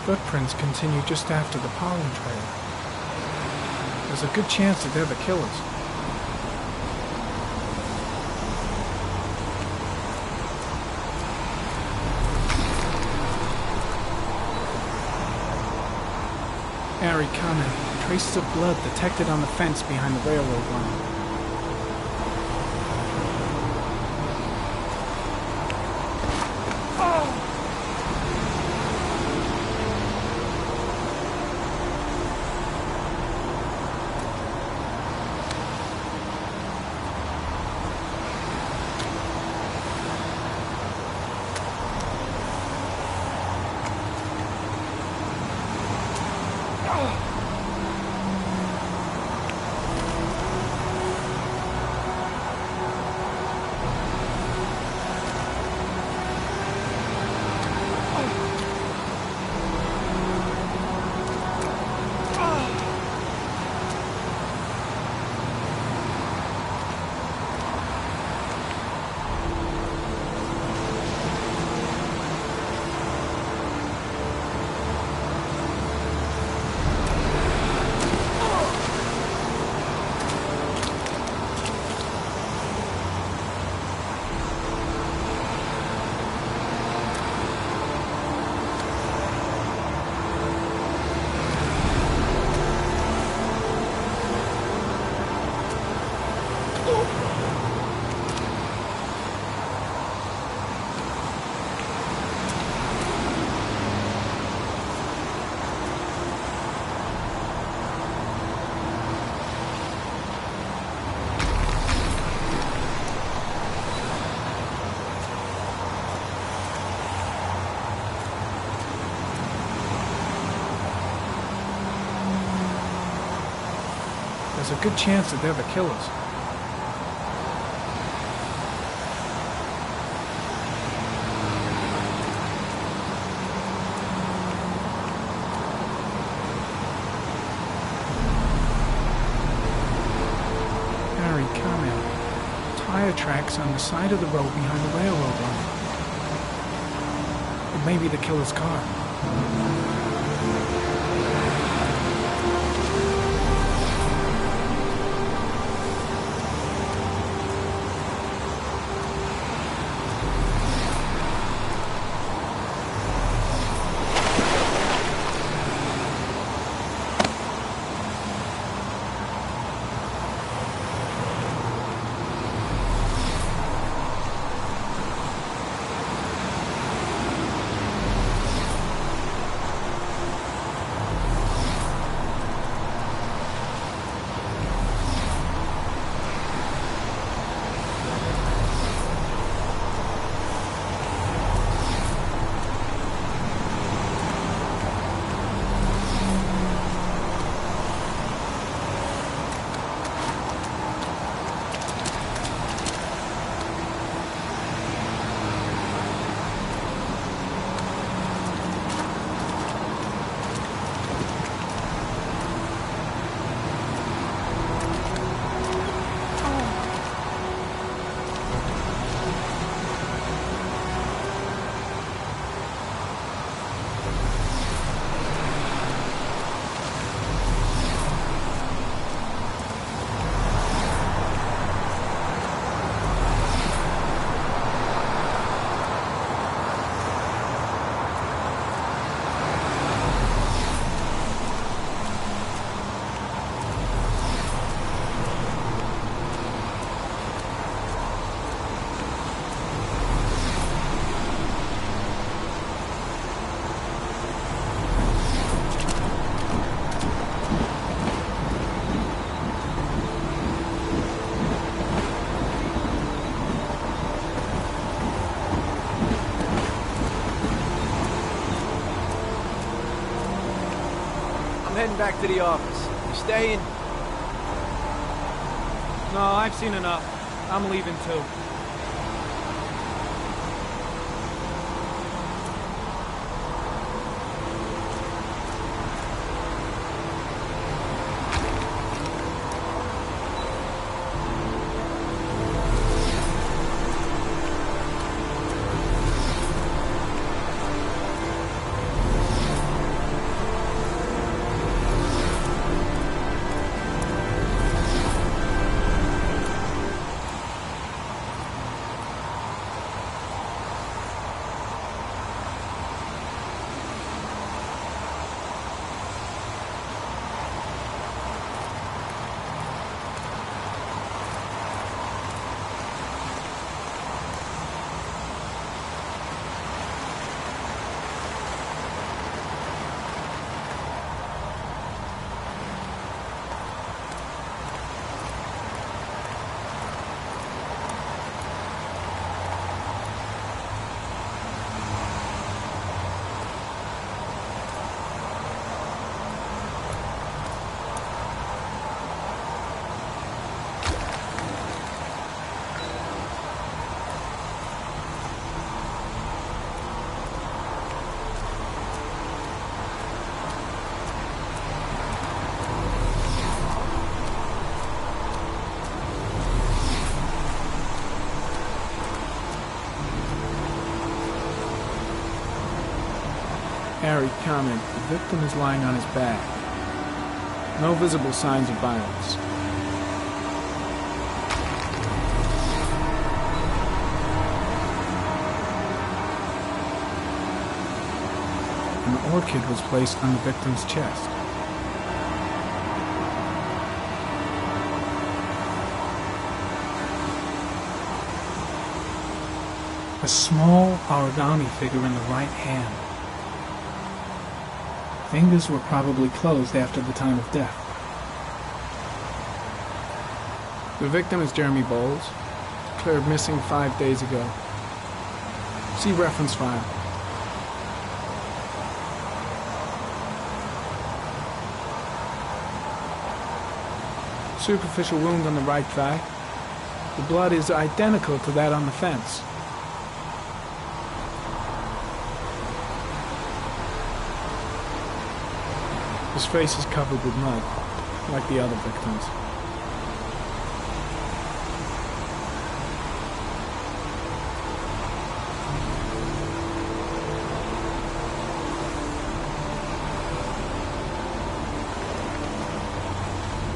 S14: Footprints continue just after the pollen trail. There's a good chance that they're the killers.
S16: Harry, comment. Traces of blood detected on the fence behind the railroad line. There's a good chance that they're the killers. Harry, comment. Tire tracks on the side of the road behind the railroad line. It may be the killer's car.
S8: I'm heading back to the office. You staying?
S14: No, I've seen enough. I'm leaving too. Harry, comment. The victim is lying on his back. No visible signs of violence. An orchid was placed on the victim's chest. A small origami figure in the right hand. Fingers were probably closed after the time of death. The victim is Jeremy Bowles, declared missing 5 days ago. See reference file. Superficial wound on the right thigh. The blood is identical to that on the fence. His face is covered with mud, like the other victims.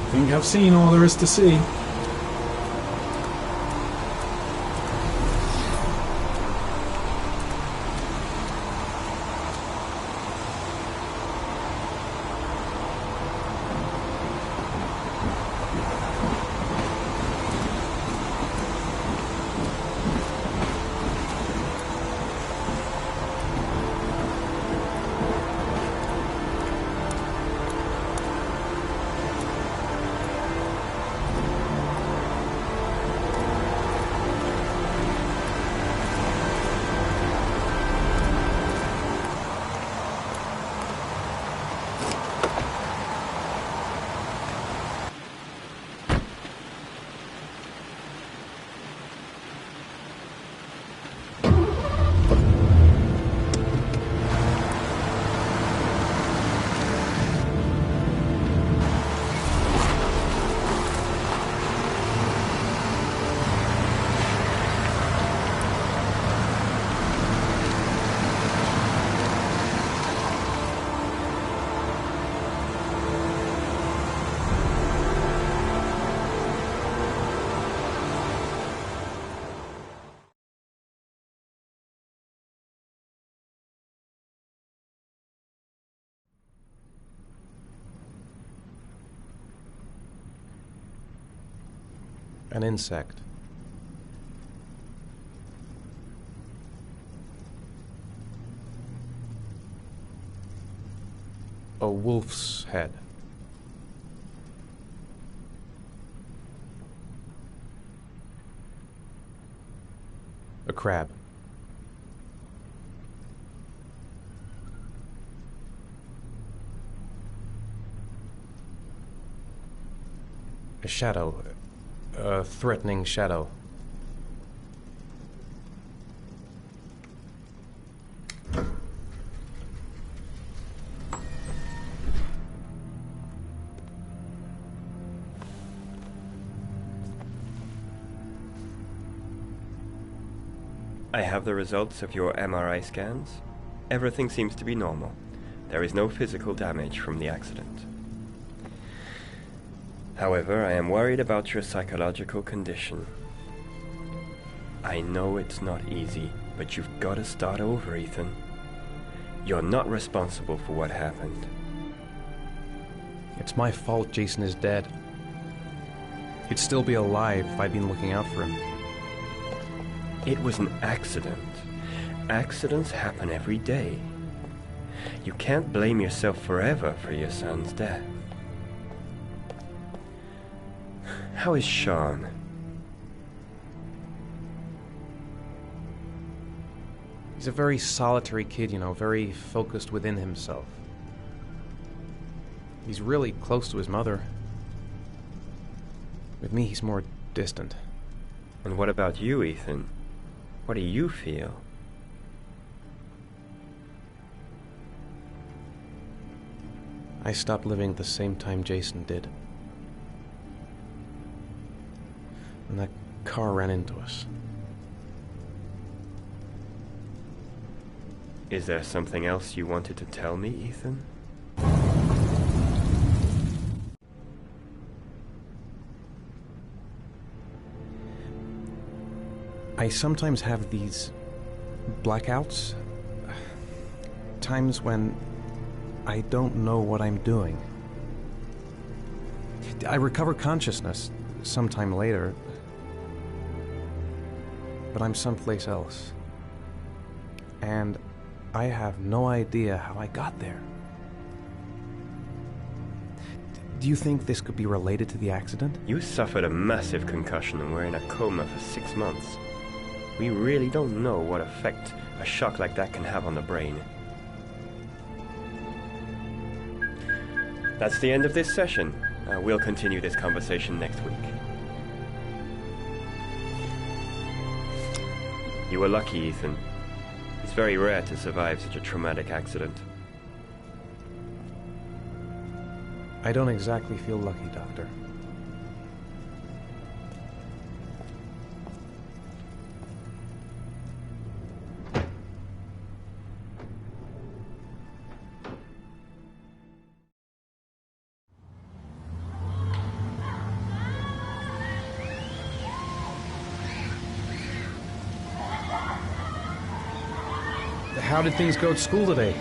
S14: I think I've seen all there is to see.
S1: An insect. A wolf's head. A crab. A shadow. A threatening shadow.
S17: I have the results of your MRI scans. Everything seems to be normal. There is no physical damage from the accident. However, I am worried about your psychological condition. I know it's not easy, but you've got to start over, Ethan. You're not responsible for what happened.
S1: It's my fault Jason is dead. He'd still be alive if I'd been looking out for him.
S17: It was an accident. Accidents happen every day. You can't blame yourself forever for your son's death. How is Sean?
S1: He's a very solitary kid, you know, very focused within himself. He's really close to his mother. With me, he's more distant.
S17: And what about you, Ethan? What do you feel?
S1: I stopped living at the same time Jason did. And that car ran into us.
S17: Is there something else you wanted to tell me, Ethan?
S1: I sometimes have these blackouts. Times when I don't know what I'm doing. I recover consciousness sometime later, but I'm someplace else. And I have no idea how I got there. Do you think this could be related to the accident?
S17: You suffered a massive concussion and were in a coma for 6 months. We really don't know what effect a shock like that can have on the brain. That's the end of this session. We'll continue this conversation next week. You were lucky, Ethan. It's very rare to survive such a traumatic accident.
S1: I don't exactly feel lucky, Doctor. How did things go at school today?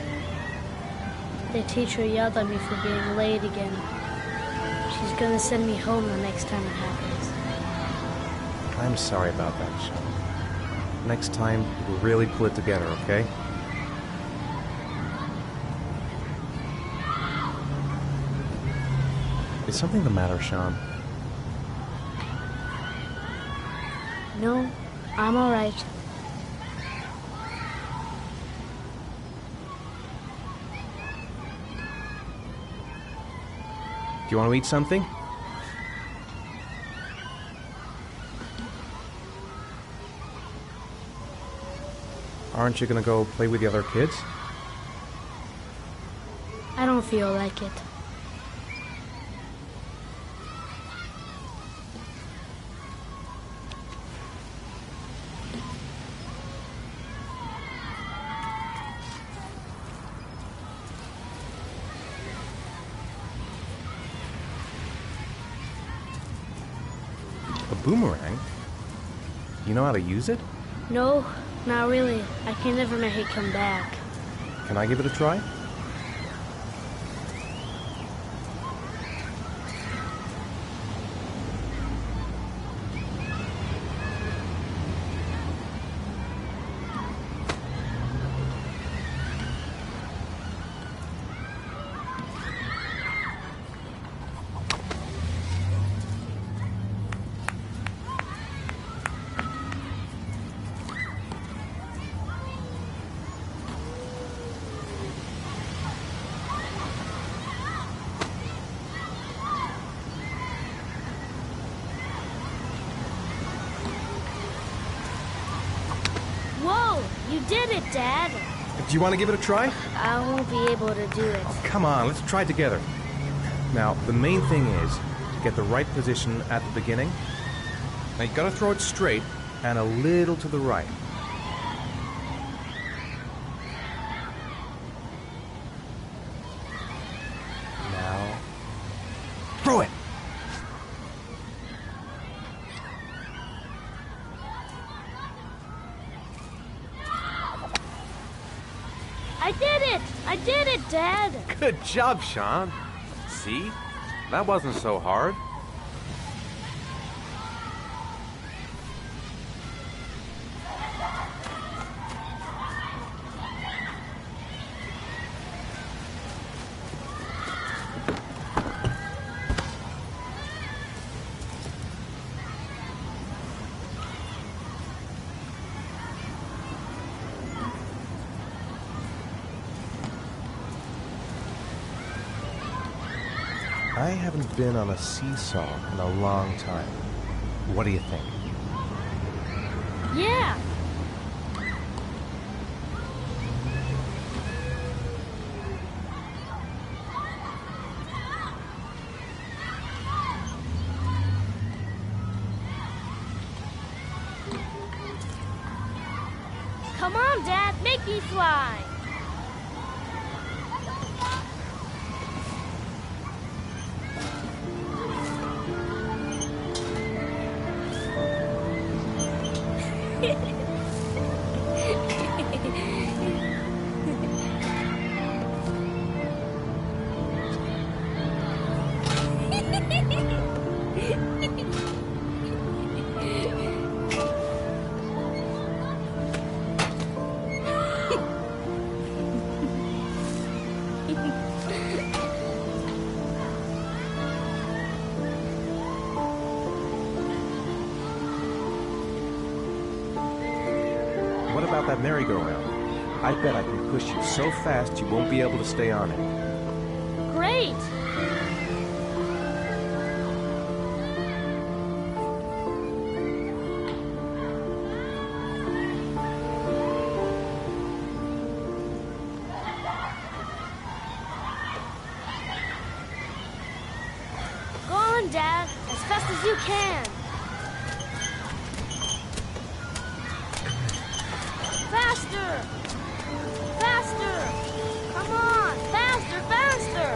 S4: The teacher yelled at me for being late again. She's gonna send me home the next time it happens.
S1: I'm sorry about that, Sean. Next time, we'll really pull it together, okay? Is something the matter, Sean?
S4: No, I'm alright.
S1: Do you want to eat something? Aren't you gonna go play with the other kids?
S4: I don't feel like it.
S1: A boomerang? You know how to use it?
S4: No, not really. I can never make it come back.
S1: Can I give it a try?
S4: Whoa! You did it, Dad!
S1: Do you want to give it a try?
S4: I won't be able to do it.
S1: Oh, come on, let's try it together. Now, the main thing is to get the right position at the beginning. Now, you gotta throw it straight and a little to the right. Now, throw it!
S4: I did it! I did it, Dad!
S3: Good job, Sean. See? That wasn't so hard.
S1: I haven't been on a seesaw in a long time. What do you think?
S4: Yeah! Come on, Dad, make me fly!
S1: about that merry-go-round? I bet I can push you so fast you won't be able to stay on it.
S4: Great! Go on, Dad, as fast as you can. Faster! Faster! Come on! Faster, faster!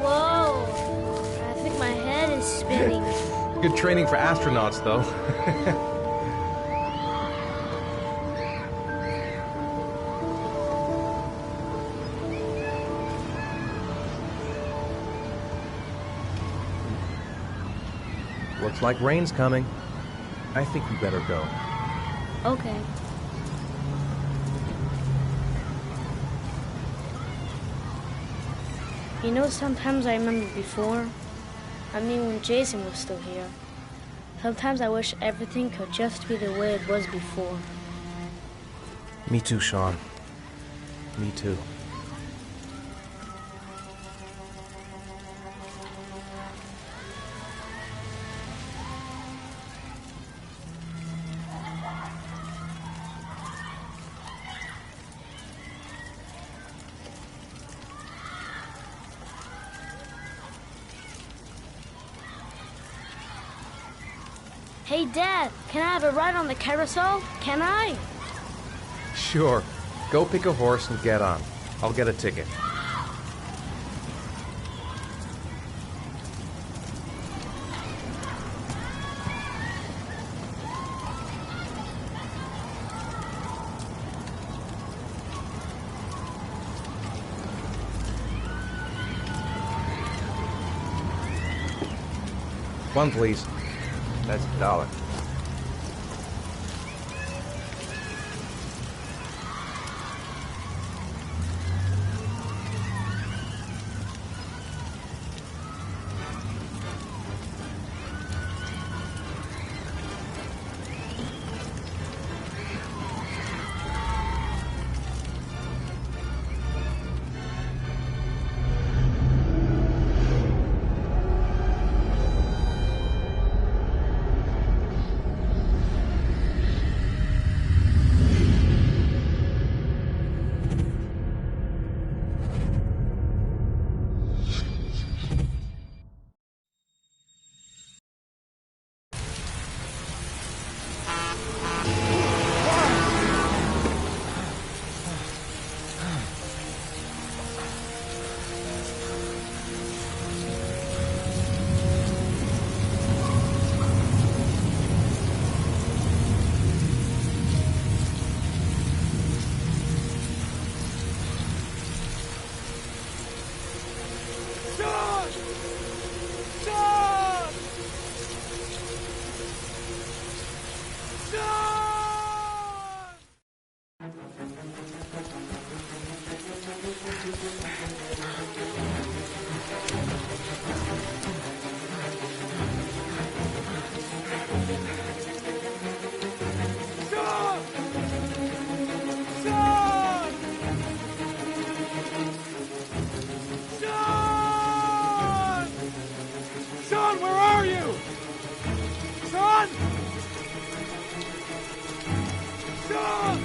S4: Whoa! I think my head is spinning.
S1: Good training for astronauts, though. Looks like rain's coming. I think we better go.
S4: Okay. You know, sometimes I remember before. I mean, when Jason was still here. Sometimes I wish everything could just be the way it was before.
S1: Me too, Sean. Me too.
S4: Hey, Dad, can I have a ride on the carousel? Can I?
S1: Sure. Go pick a horse and get on. I'll get a ticket. One, please. That's $1.
S8: Sean, where are you? Sean! Sean!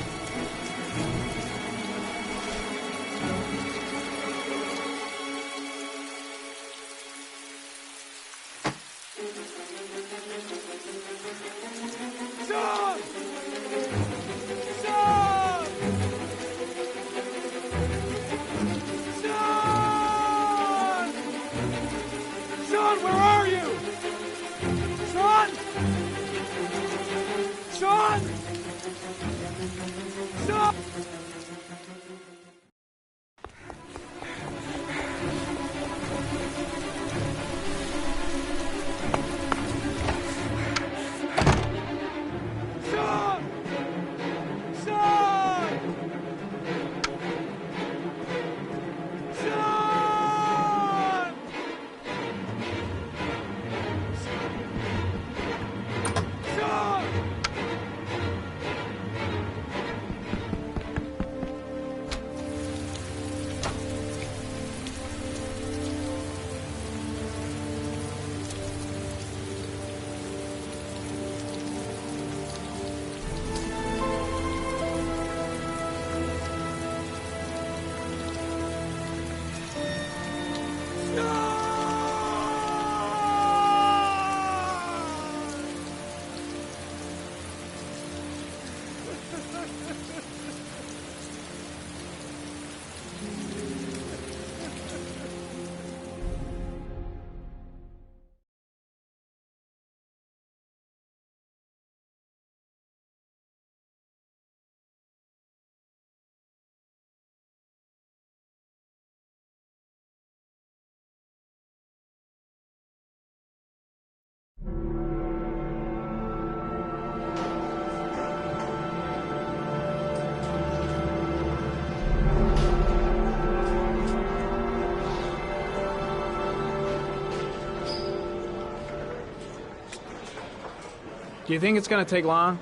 S14: Do you think it's gonna take long?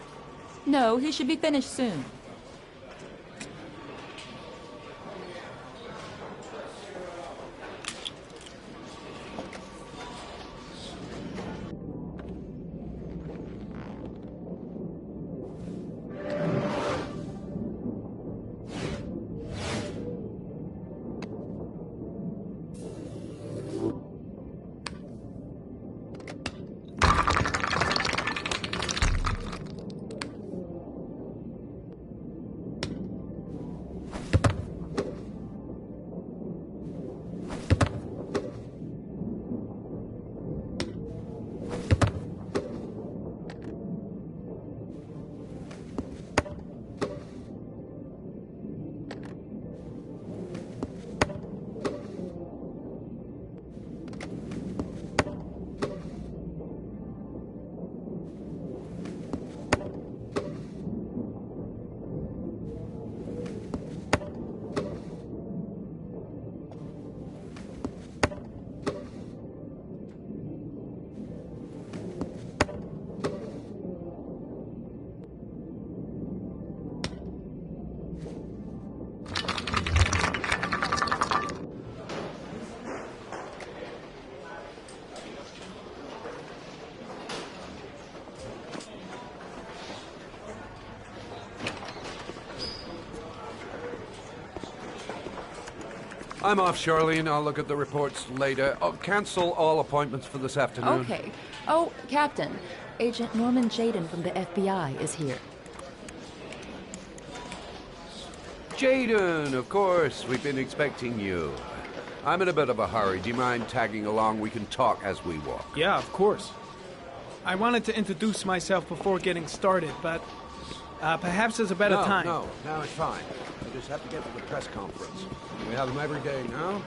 S18: No, he should be finished soon.
S19: I'm off, Charlene. I'll look at the reports later. Oh, cancel all appointments for this afternoon.
S18: Okay. Oh, Captain. Agent Norman Jaden from the FBI is here.
S19: Jaden, of course. We've been expecting you. I'm in a bit of a hurry. Do you mind tagging along? We can talk as we walk.
S14: Yeah, of course. I wanted to introduce myself before getting started, but perhaps there's a better time.
S19: No, it's fine. I just have to get to the press conference. We have them every day now.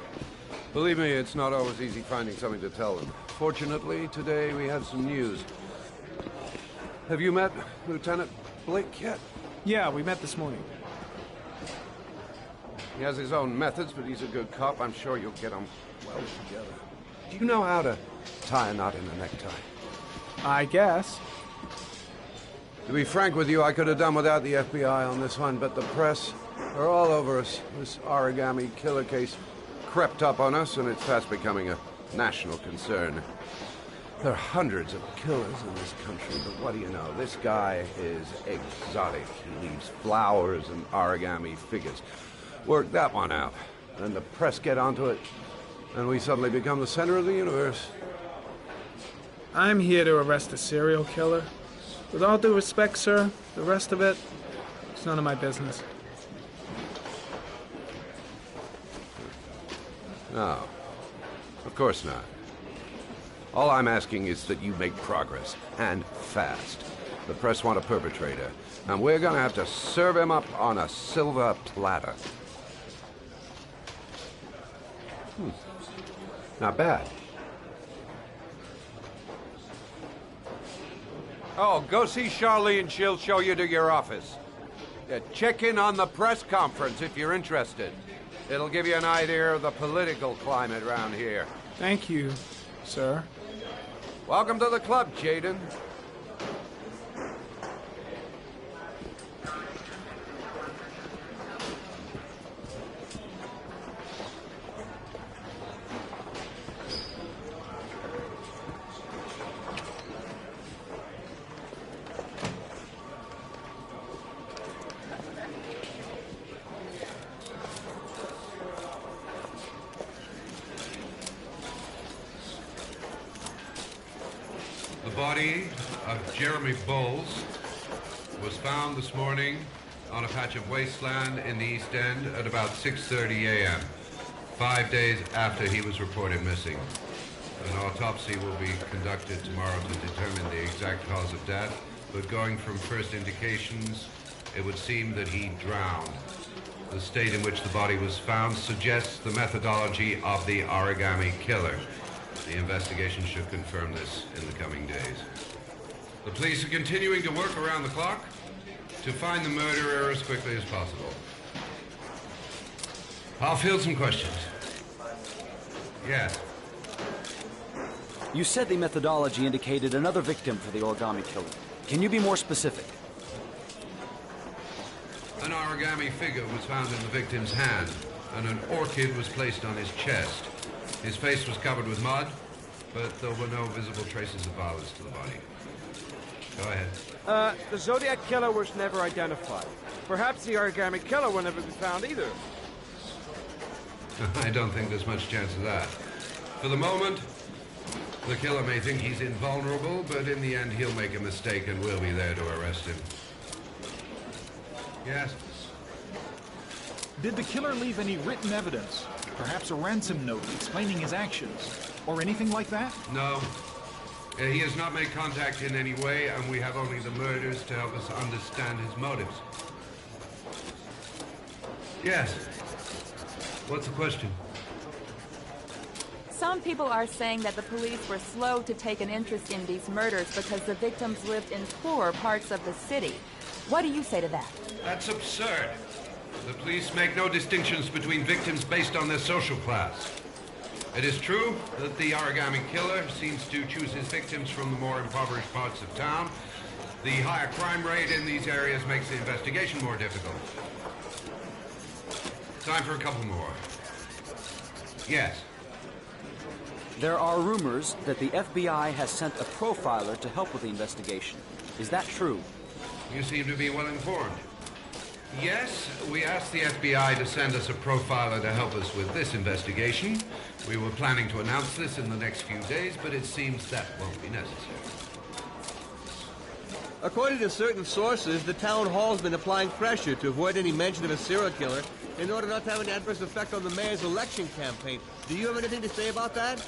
S19: Believe me, it's not always easy finding something to tell them. Fortunately, today we have some news. Have you met Lieutenant Blake yet?
S14: Yeah, we met this morning.
S19: He has his own methods, but he's a good cop. I'm sure you'll get on well together. Do you know how to tie a knot in a necktie?
S14: I guess.
S19: To be frank with you, I could have done without the FBI on this one, but the press are all over us. This Origami killer case crept up on us, and it's fast becoming a national concern. There are hundreds of killers in this country, but what do you know? This guy is exotic. He leaves flowers and origami figures. Work that one out. Then the press get onto it, and we suddenly become the center of the universe.
S14: I'm here to arrest a serial killer. With all due respect, sir, the rest of it, it's none of my business.
S19: No, of course not. All I'm asking is that you make progress, and fast. The press want a perpetrator, and we're gonna have to serve him up on a silver platter. Not bad. Oh, go see Charlene. She'll show you to your office. Check in on the press conference if you're interested. It'll give you an idea of the political climate around here.
S14: Thank you, sir.
S19: Welcome to the club, Jaden.
S11: The body of Jeremy Bowles was found this morning on a patch of wasteland in the East End at about 6:30 a.m., 5 days after he was reported missing. An autopsy will be conducted tomorrow to determine the exact cause of death, but going from first indications, it would seem that he drowned. The state in which the body was found suggests the methodology of the Origami killer. The investigation should confirm this in the coming days. The police are continuing to work around the clock to find the murderer as quickly as possible. I'll field some questions. Yes.
S20: You said the methodology indicated another victim for the Origami killer. Can you be more specific?
S11: An origami figure was found in the victim's hand, and an orchid was placed on his chest. His face was covered with mud, but there were no visible traces of violence to the body. Go ahead.
S15: The Zodiac Killer was never identified. Perhaps the Origami Killer will never be found either.
S11: I don't think there's much chance of that. For the moment, the killer may think he's invulnerable, but in the end he'll make a mistake and we'll be there to arrest him. Yes?
S21: Did the killer leave any written evidence? Perhaps a ransom note explaining his actions? Or anything like that?
S11: No. He has not made contact in any way, and we have only the murders to help us understand his motives. Yes. What's the question?
S18: Some people are saying that the police were slow to take an interest in these murders because the victims lived in poorer parts of the city. What do you say to that?
S11: That's absurd. The police make no distinctions between victims based on their social class. It is true that the Origami Killer seems to choose his victims from the more impoverished parts of town. The higher crime rate in these areas makes the investigation more difficult. Time for a couple more. Yes.
S20: There are rumors that the FBI has sent a profiler to help with the investigation. Is that true?
S11: You seem to be well informed. Yes, we asked the FBI to send us a profiler to help us with this investigation. We were planning to announce this in the next few days, but it seems that won't be necessary.
S22: According to certain sources, the town hall's been applying pressure to avoid any mention of a serial killer in order not to have an adverse effect on the mayor's election campaign. Do you have anything to say about that?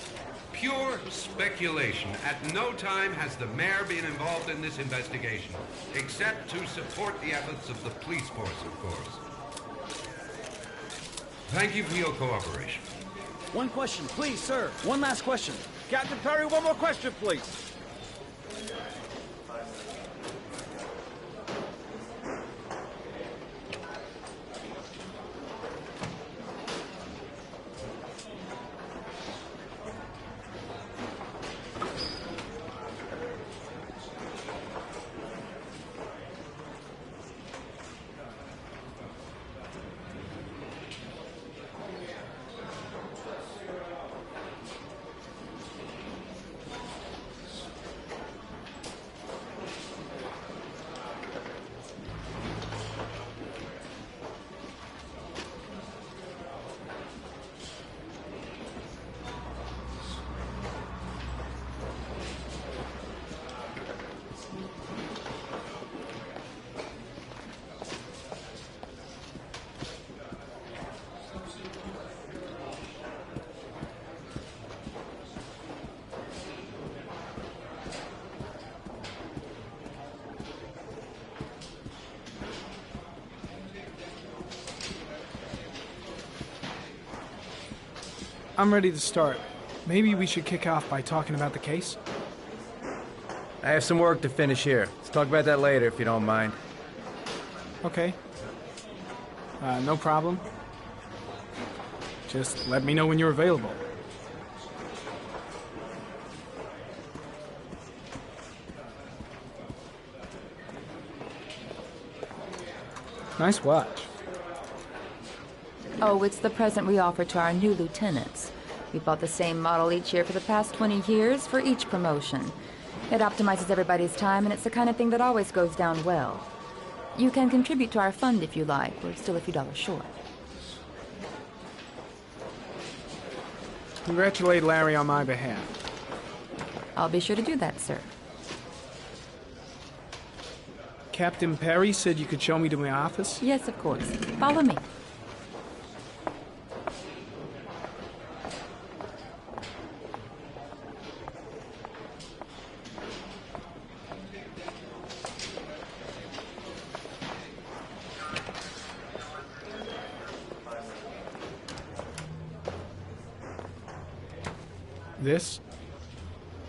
S11: Pure speculation. At no time has the mayor been involved in this investigation, except to support the efforts of the police force, of course. Thank you for your cooperation.
S20: One question, please, sir. One last question.
S15: Captain Perry, one more question, please.
S14: I'm ready to start. Maybe we should kick off by talking about the case?
S15: I have some work to finish here. Let's talk about that later, if you don't mind.
S14: Okay. No problem. Just let me know when you're available. Nice watch.
S18: Oh, it's the present we offer to our new lieutenants. We bought the same model each year for the past 20 years for each promotion. It optimizes everybody's time, and it's the kind of thing that always goes down well. You can contribute to our fund if you like. We're still a few dollars short.
S14: Congratulate Larry on my behalf.
S18: I'll be sure to do that, sir.
S14: Captain Perry said you could show me to my office?
S18: Yes, of course. Follow me.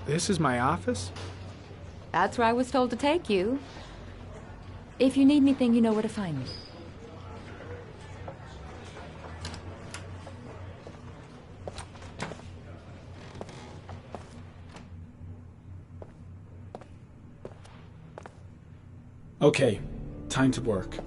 S14: This is my office?
S18: That's where I was told to take you. If you need anything, you know where to find me.
S16: Okay, time to work.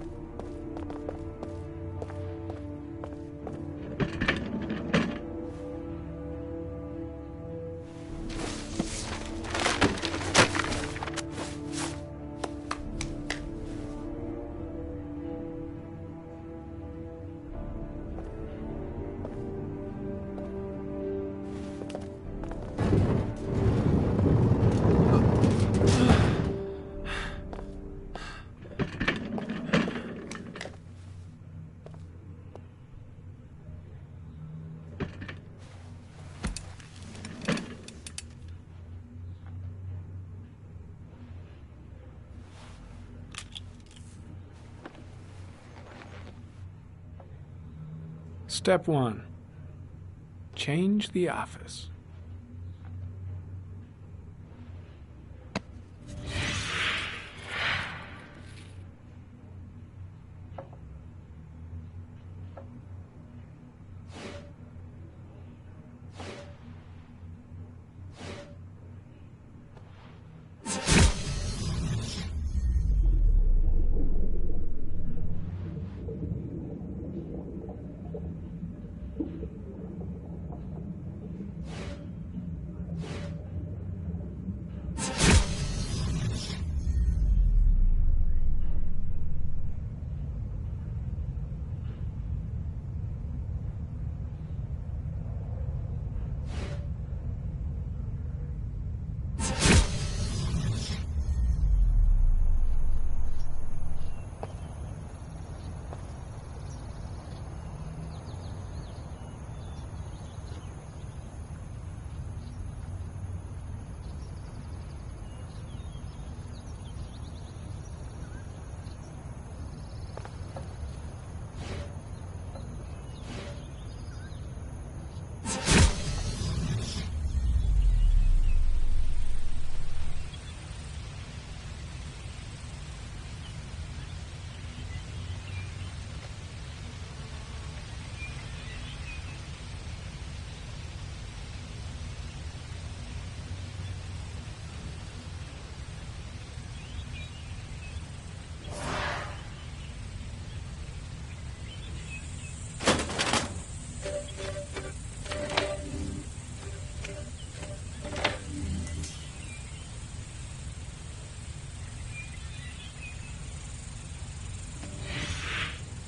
S16: Step 1. Change the office.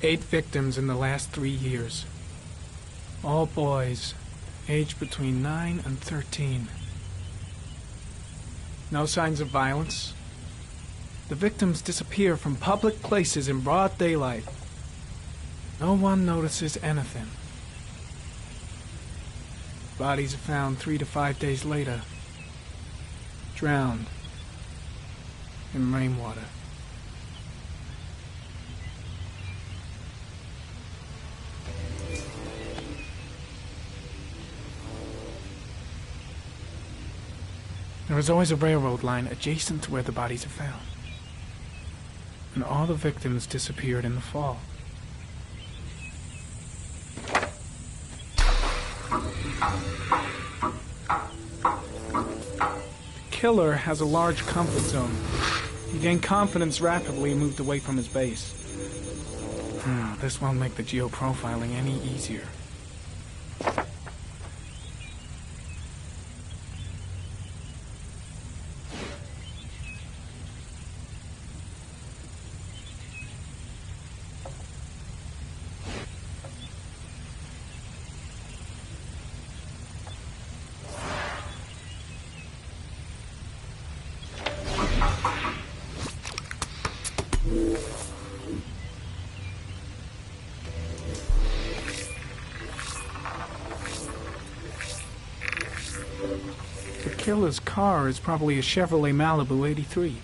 S16: Eight victims in the last 3 years. All boys, aged between 9 and 13. No signs of violence. The victims disappear from public places in broad daylight. No one notices anything. Bodies are found 3 to 5 days later, drowned in rainwater. There is always a railroad line adjacent to where the bodies are found. And all the victims disappeared in the fall. The killer has a large comfort zone. He gained confidence rapidly and moved away from his base. This won't make the geoprofiling any easier. The killer's car is probably a Chevrolet Malibu 83.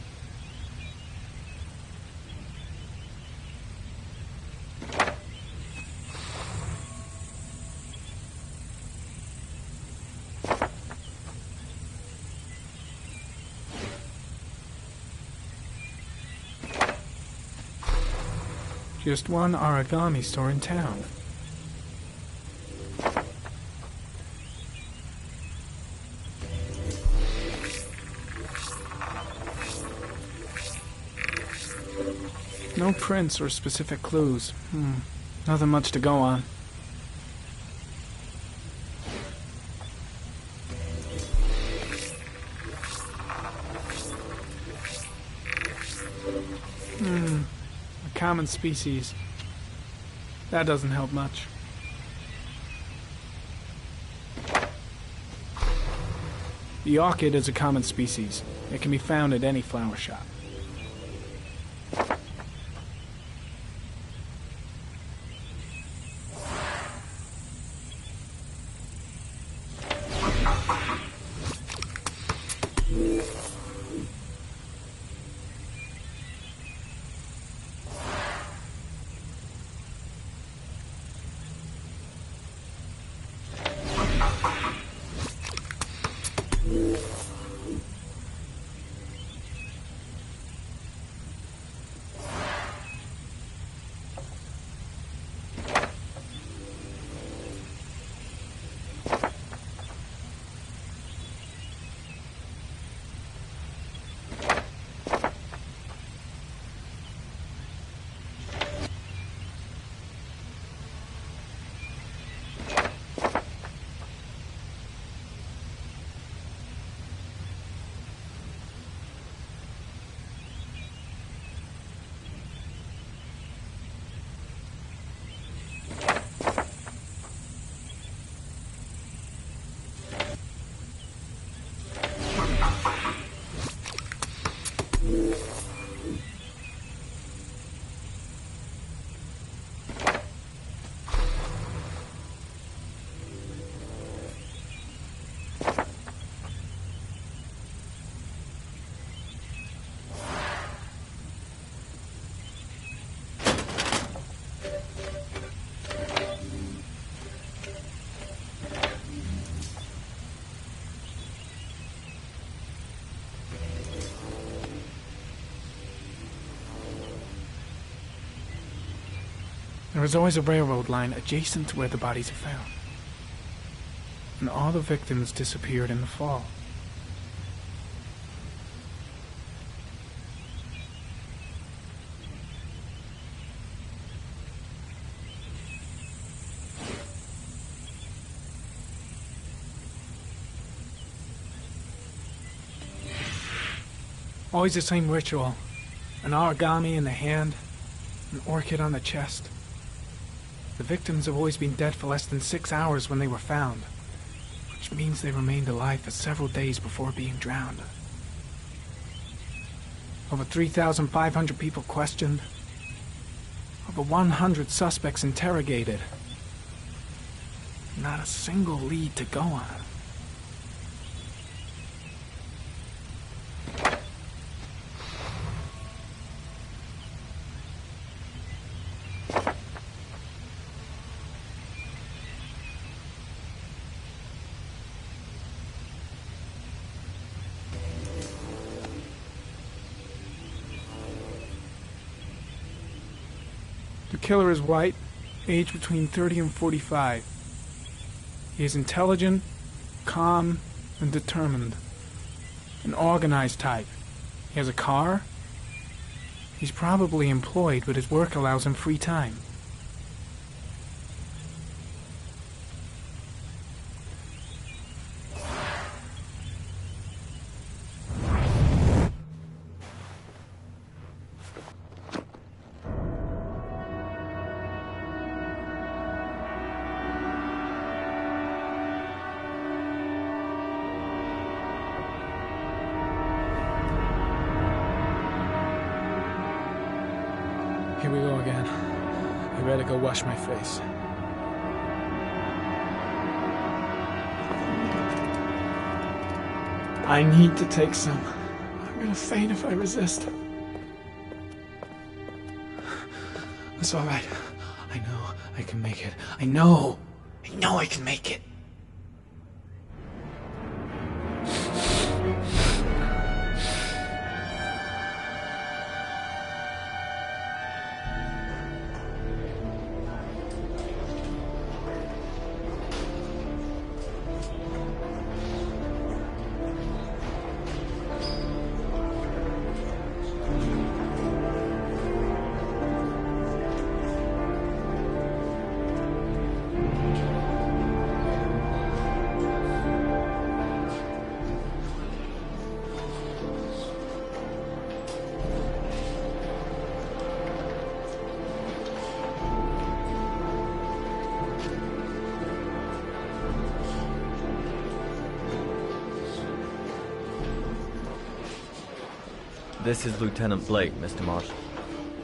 S16: Just one Origami store in town.
S14: No prints or specific clues. Nothing much to go on. A common species. That doesn't help much. The orchid is a common species. It can be found at any flower shop. There is always a railroad line adjacent to where the bodies are found. And all the victims disappeared in the fall. Always the same ritual. An origami in the hand, an orchid on the chest. The victims have always been dead for less than 6 hours when they were found, which means they remained alive for several days before being drowned. Over 3,500 people questioned. Over 100 suspects interrogated. Not a single lead to go on. The killer is white, aged between 30 and 45. He is intelligent, calm, and determined. An organized type. He has a car. He's probably employed, but his work allows him free time. Here we go again. I better go wash my face. I need to take some. I'm gonna faint if I resist. It's all right. I know I can make it. I know I can make it.
S2: This is Lieutenant Blake, Mr. Marsh.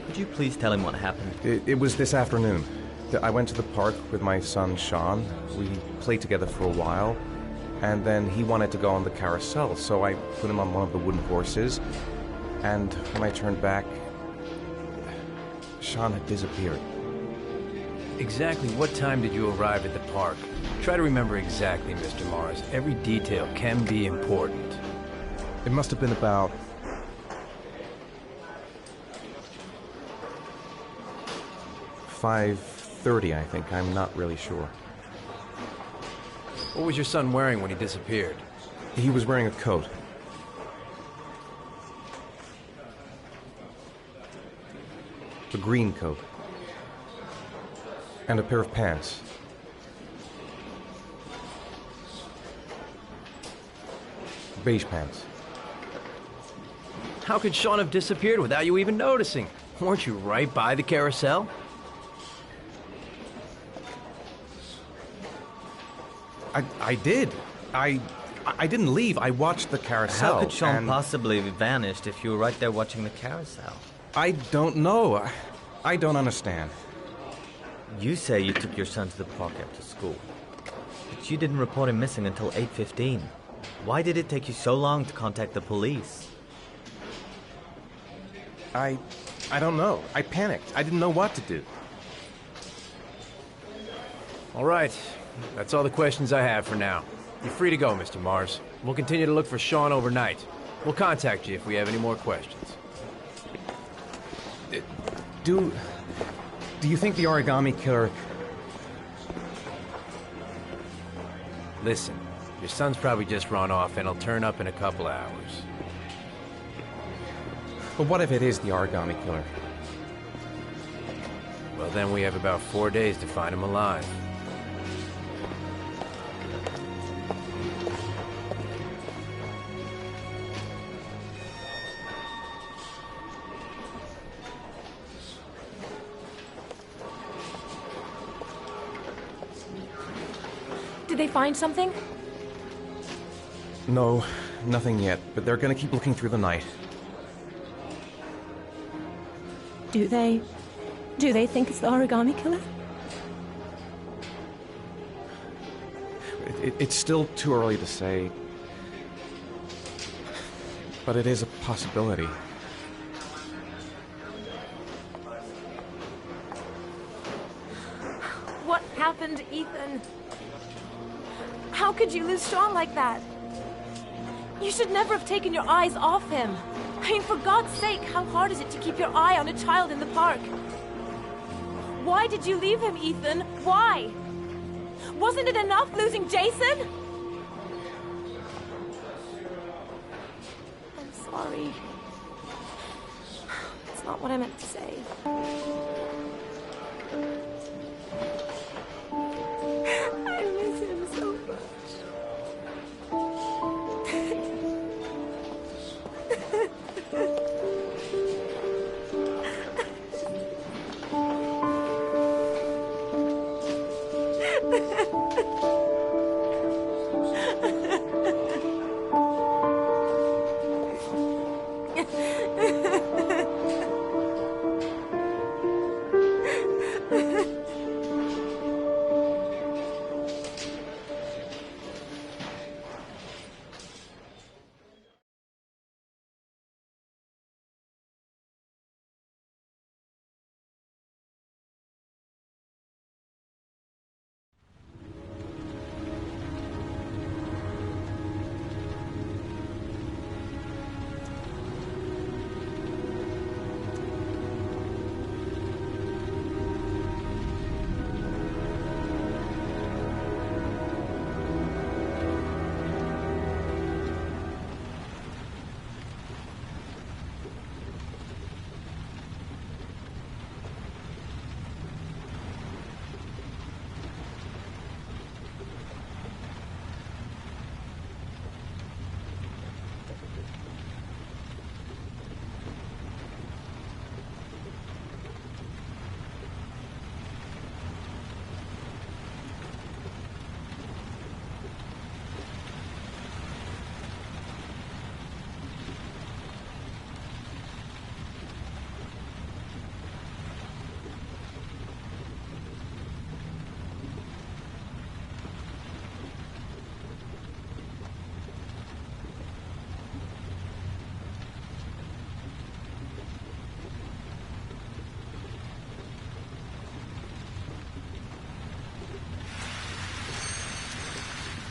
S2: Could you please tell him what happened?
S1: It was this afternoon. I went to the park with my son, Sean. We played together for a while, and then he wanted to go on the carousel, so I put him on one of the wooden horses, and when I turned back, Sean had disappeared.
S8: Exactly what time did you arrive at the park? Try to remember exactly, Mr. Mars. Every detail can be important.
S1: It must have been about 5:30, I think. I'm not really sure.
S8: What was your son wearing when he disappeared?
S1: He was wearing a coat. A green coat. And a pair of pants. Beige pants.
S8: How could Sean have disappeared without you even noticing? Weren't you right by the carousel?
S1: I did. I didn't leave. I watched the carousel.
S2: How could Sean possibly have vanished if you were right there watching the carousel?
S1: I don't know. I don't understand.
S2: You say you took your son to the park after school, but you didn't report him missing until 8:15. Why did it take you so long to contact the police?
S1: I don't know. I panicked. I didn't know what to do.
S8: All right. That's all the questions I have for now. You're free to go, Mr. Mars. We'll continue to look for Sean overnight. We'll contact you if we have any more questions.
S1: Do you think the Origami killer...
S8: Listen, your son's probably just run off and he'll turn up in a couple hours.
S1: But what if it is the Origami killer?
S8: Well, then we have about 4 days to find him alive.
S5: Did they find something?
S1: No, nothing yet, but they're gonna keep looking through the night.
S5: Do they think it's the Origami killer?
S1: It's still too early to say, but it is a possibility.
S5: What happened, Ethan? How could you lose Sean like that? You should never have taken your eyes off him. I mean, for God's sake, how hard is it to keep your eye on a child in the park? Why did you leave him, Ethan? Why? Wasn't it enough losing Jason? I'm sorry. It's not what I meant to say. I miss him so much.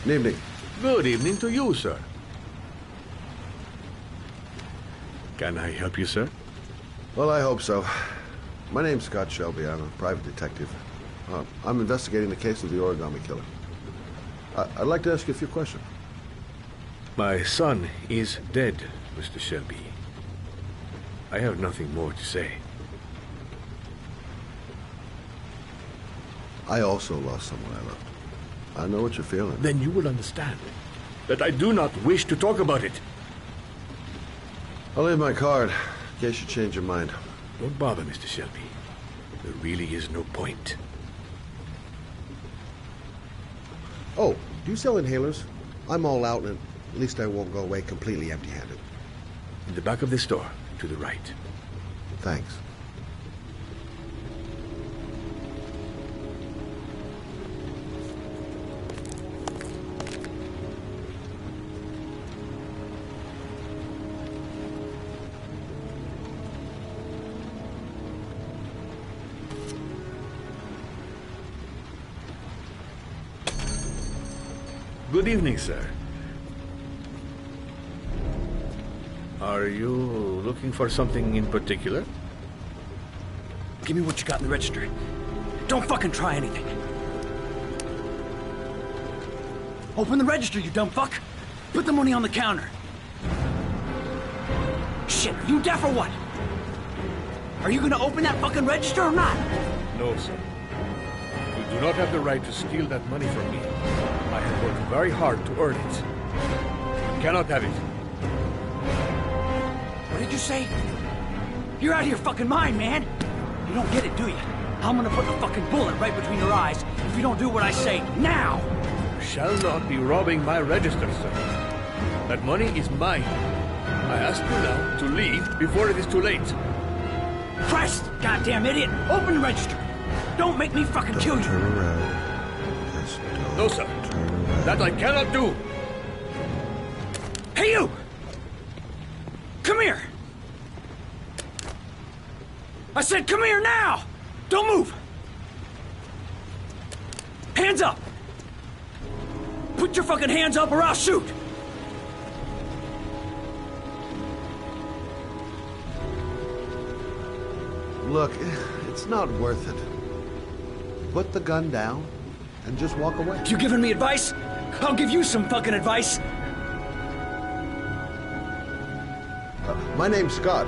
S10: Good evening.
S6: Good evening to you, sir. Can I help you, sir?
S10: Well, I hope so. My name's Scott Shelby. I'm a private detective. I'm investigating the case of the Origami killer. I'd like to ask you a few questions.
S6: My son is dead, Mr. Shelby. I have nothing more to say.
S10: I also lost someone I loved. I know what you're feeling.
S6: Then you will understand that I do not wish to talk about it.
S10: I'll leave my card in case you change your mind.
S6: Don't bother, Mr. Shelby. There really is no point.
S10: Oh, do you sell inhalers? I'm all out, and at least I won't go away completely empty-handed.
S6: In the back of the store, to the right.
S10: Thanks.
S6: Good evening, sir. Are you looking for something in particular?
S20: Give me what you got in the register. Don't fucking try anything. Open the register, you dumb fuck. Put the money on the counter. Shit, are you deaf or what? Are you gonna open that fucking register or not?
S6: No, sir. You do not have the right to steal that money from me. I have worked very hard to earn it. You cannot have it.
S20: What did you say? You're out of your fucking mind, man. You don't get it, do you? I'm gonna put a fucking bullet right between your eyes if you don't do what I say now.
S6: You shall not be robbing my register, sir. That money is mine. I ask you now to leave before it is too late.
S20: Christ, goddamn idiot! Open the register. Don't make me fucking kill you.
S10: Turn around.
S6: No, sir. That I cannot do.
S20: Hey, you! Come here! I said come here now! Don't move! Hands up! Put your fucking hands up or I'll shoot!
S10: Look, it's not worth it. Put the gun down and just walk away.
S20: You giving me advice? I'll give you some fucking advice.
S10: My name's Scott.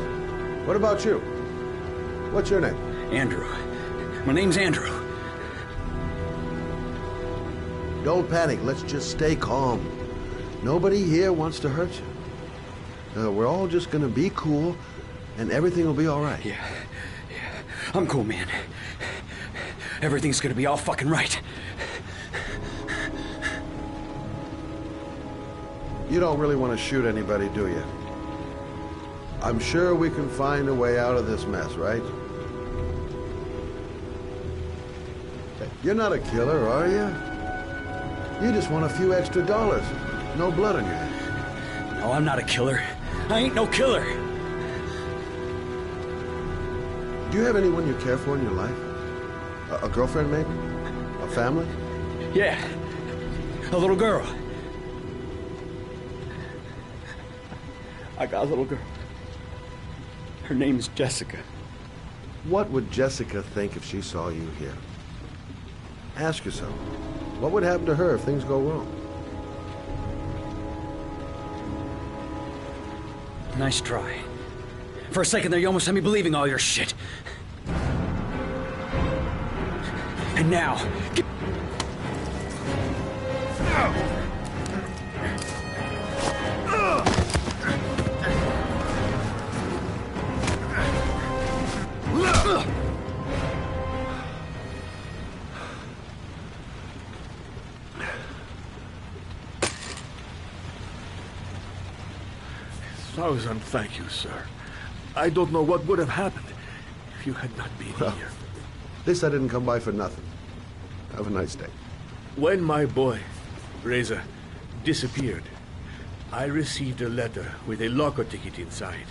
S10: What about you? What's your name?
S20: Andrew. My name's Andrew.
S10: Don't panic. Let's just stay calm. Nobody here wants to hurt you. We're all just gonna be cool, and everything will be all right.
S20: Yeah. I'm cool, man. Everything's gonna be all fucking right.
S10: You don't really want to shoot anybody, do you? I'm sure we can find a way out of this mess, right? You're not a killer, are you? You just want a few extra dollars. No blood on your hands.
S20: No, I'm not a killer. I ain't no killer.
S10: Do you have anyone you care for in your life? A girlfriend, maybe? A family?
S20: Yeah. A little girl. I got a little girl. Her name's Jessica.
S10: What would Jessica think if she saw you here? Ask yourself, what would happen to her if things go wrong?
S20: Nice try. For a second there, you almost had me believing all your shit. And now, get...
S6: Thousand thank you, sir. I don't know what would have happened if you had not been here.
S10: At least I didn't come by for nothing. Have a nice day.
S6: When my boy, Reza, disappeared, I received a letter with a locker ticket inside.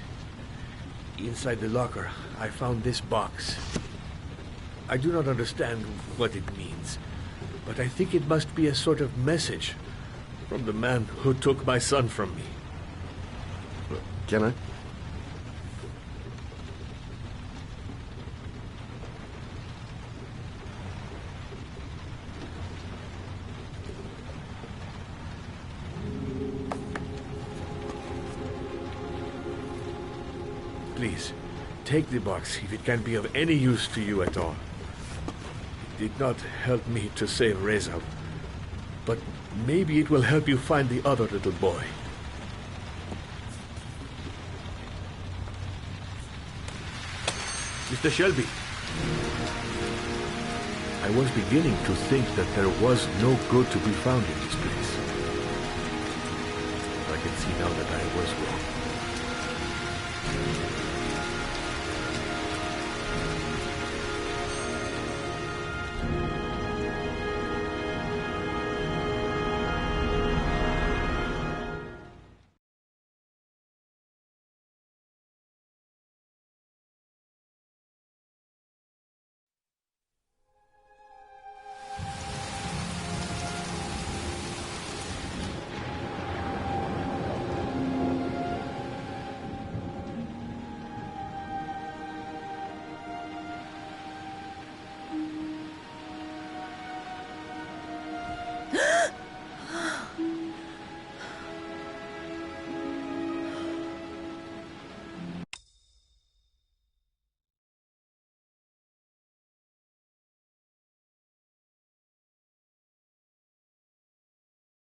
S6: Inside the locker, I found this box. I do not understand what it means, but I think it must be a sort of message From the man who took my son from me.
S10: Can I?
S6: Please, take the box if it can be of any use to you at all. It did not help me to save Reza, but maybe it will help you find the other little boy. Mr. Shelby, I was beginning to think that there was no good to be found in this place. I can see now that I was wrong.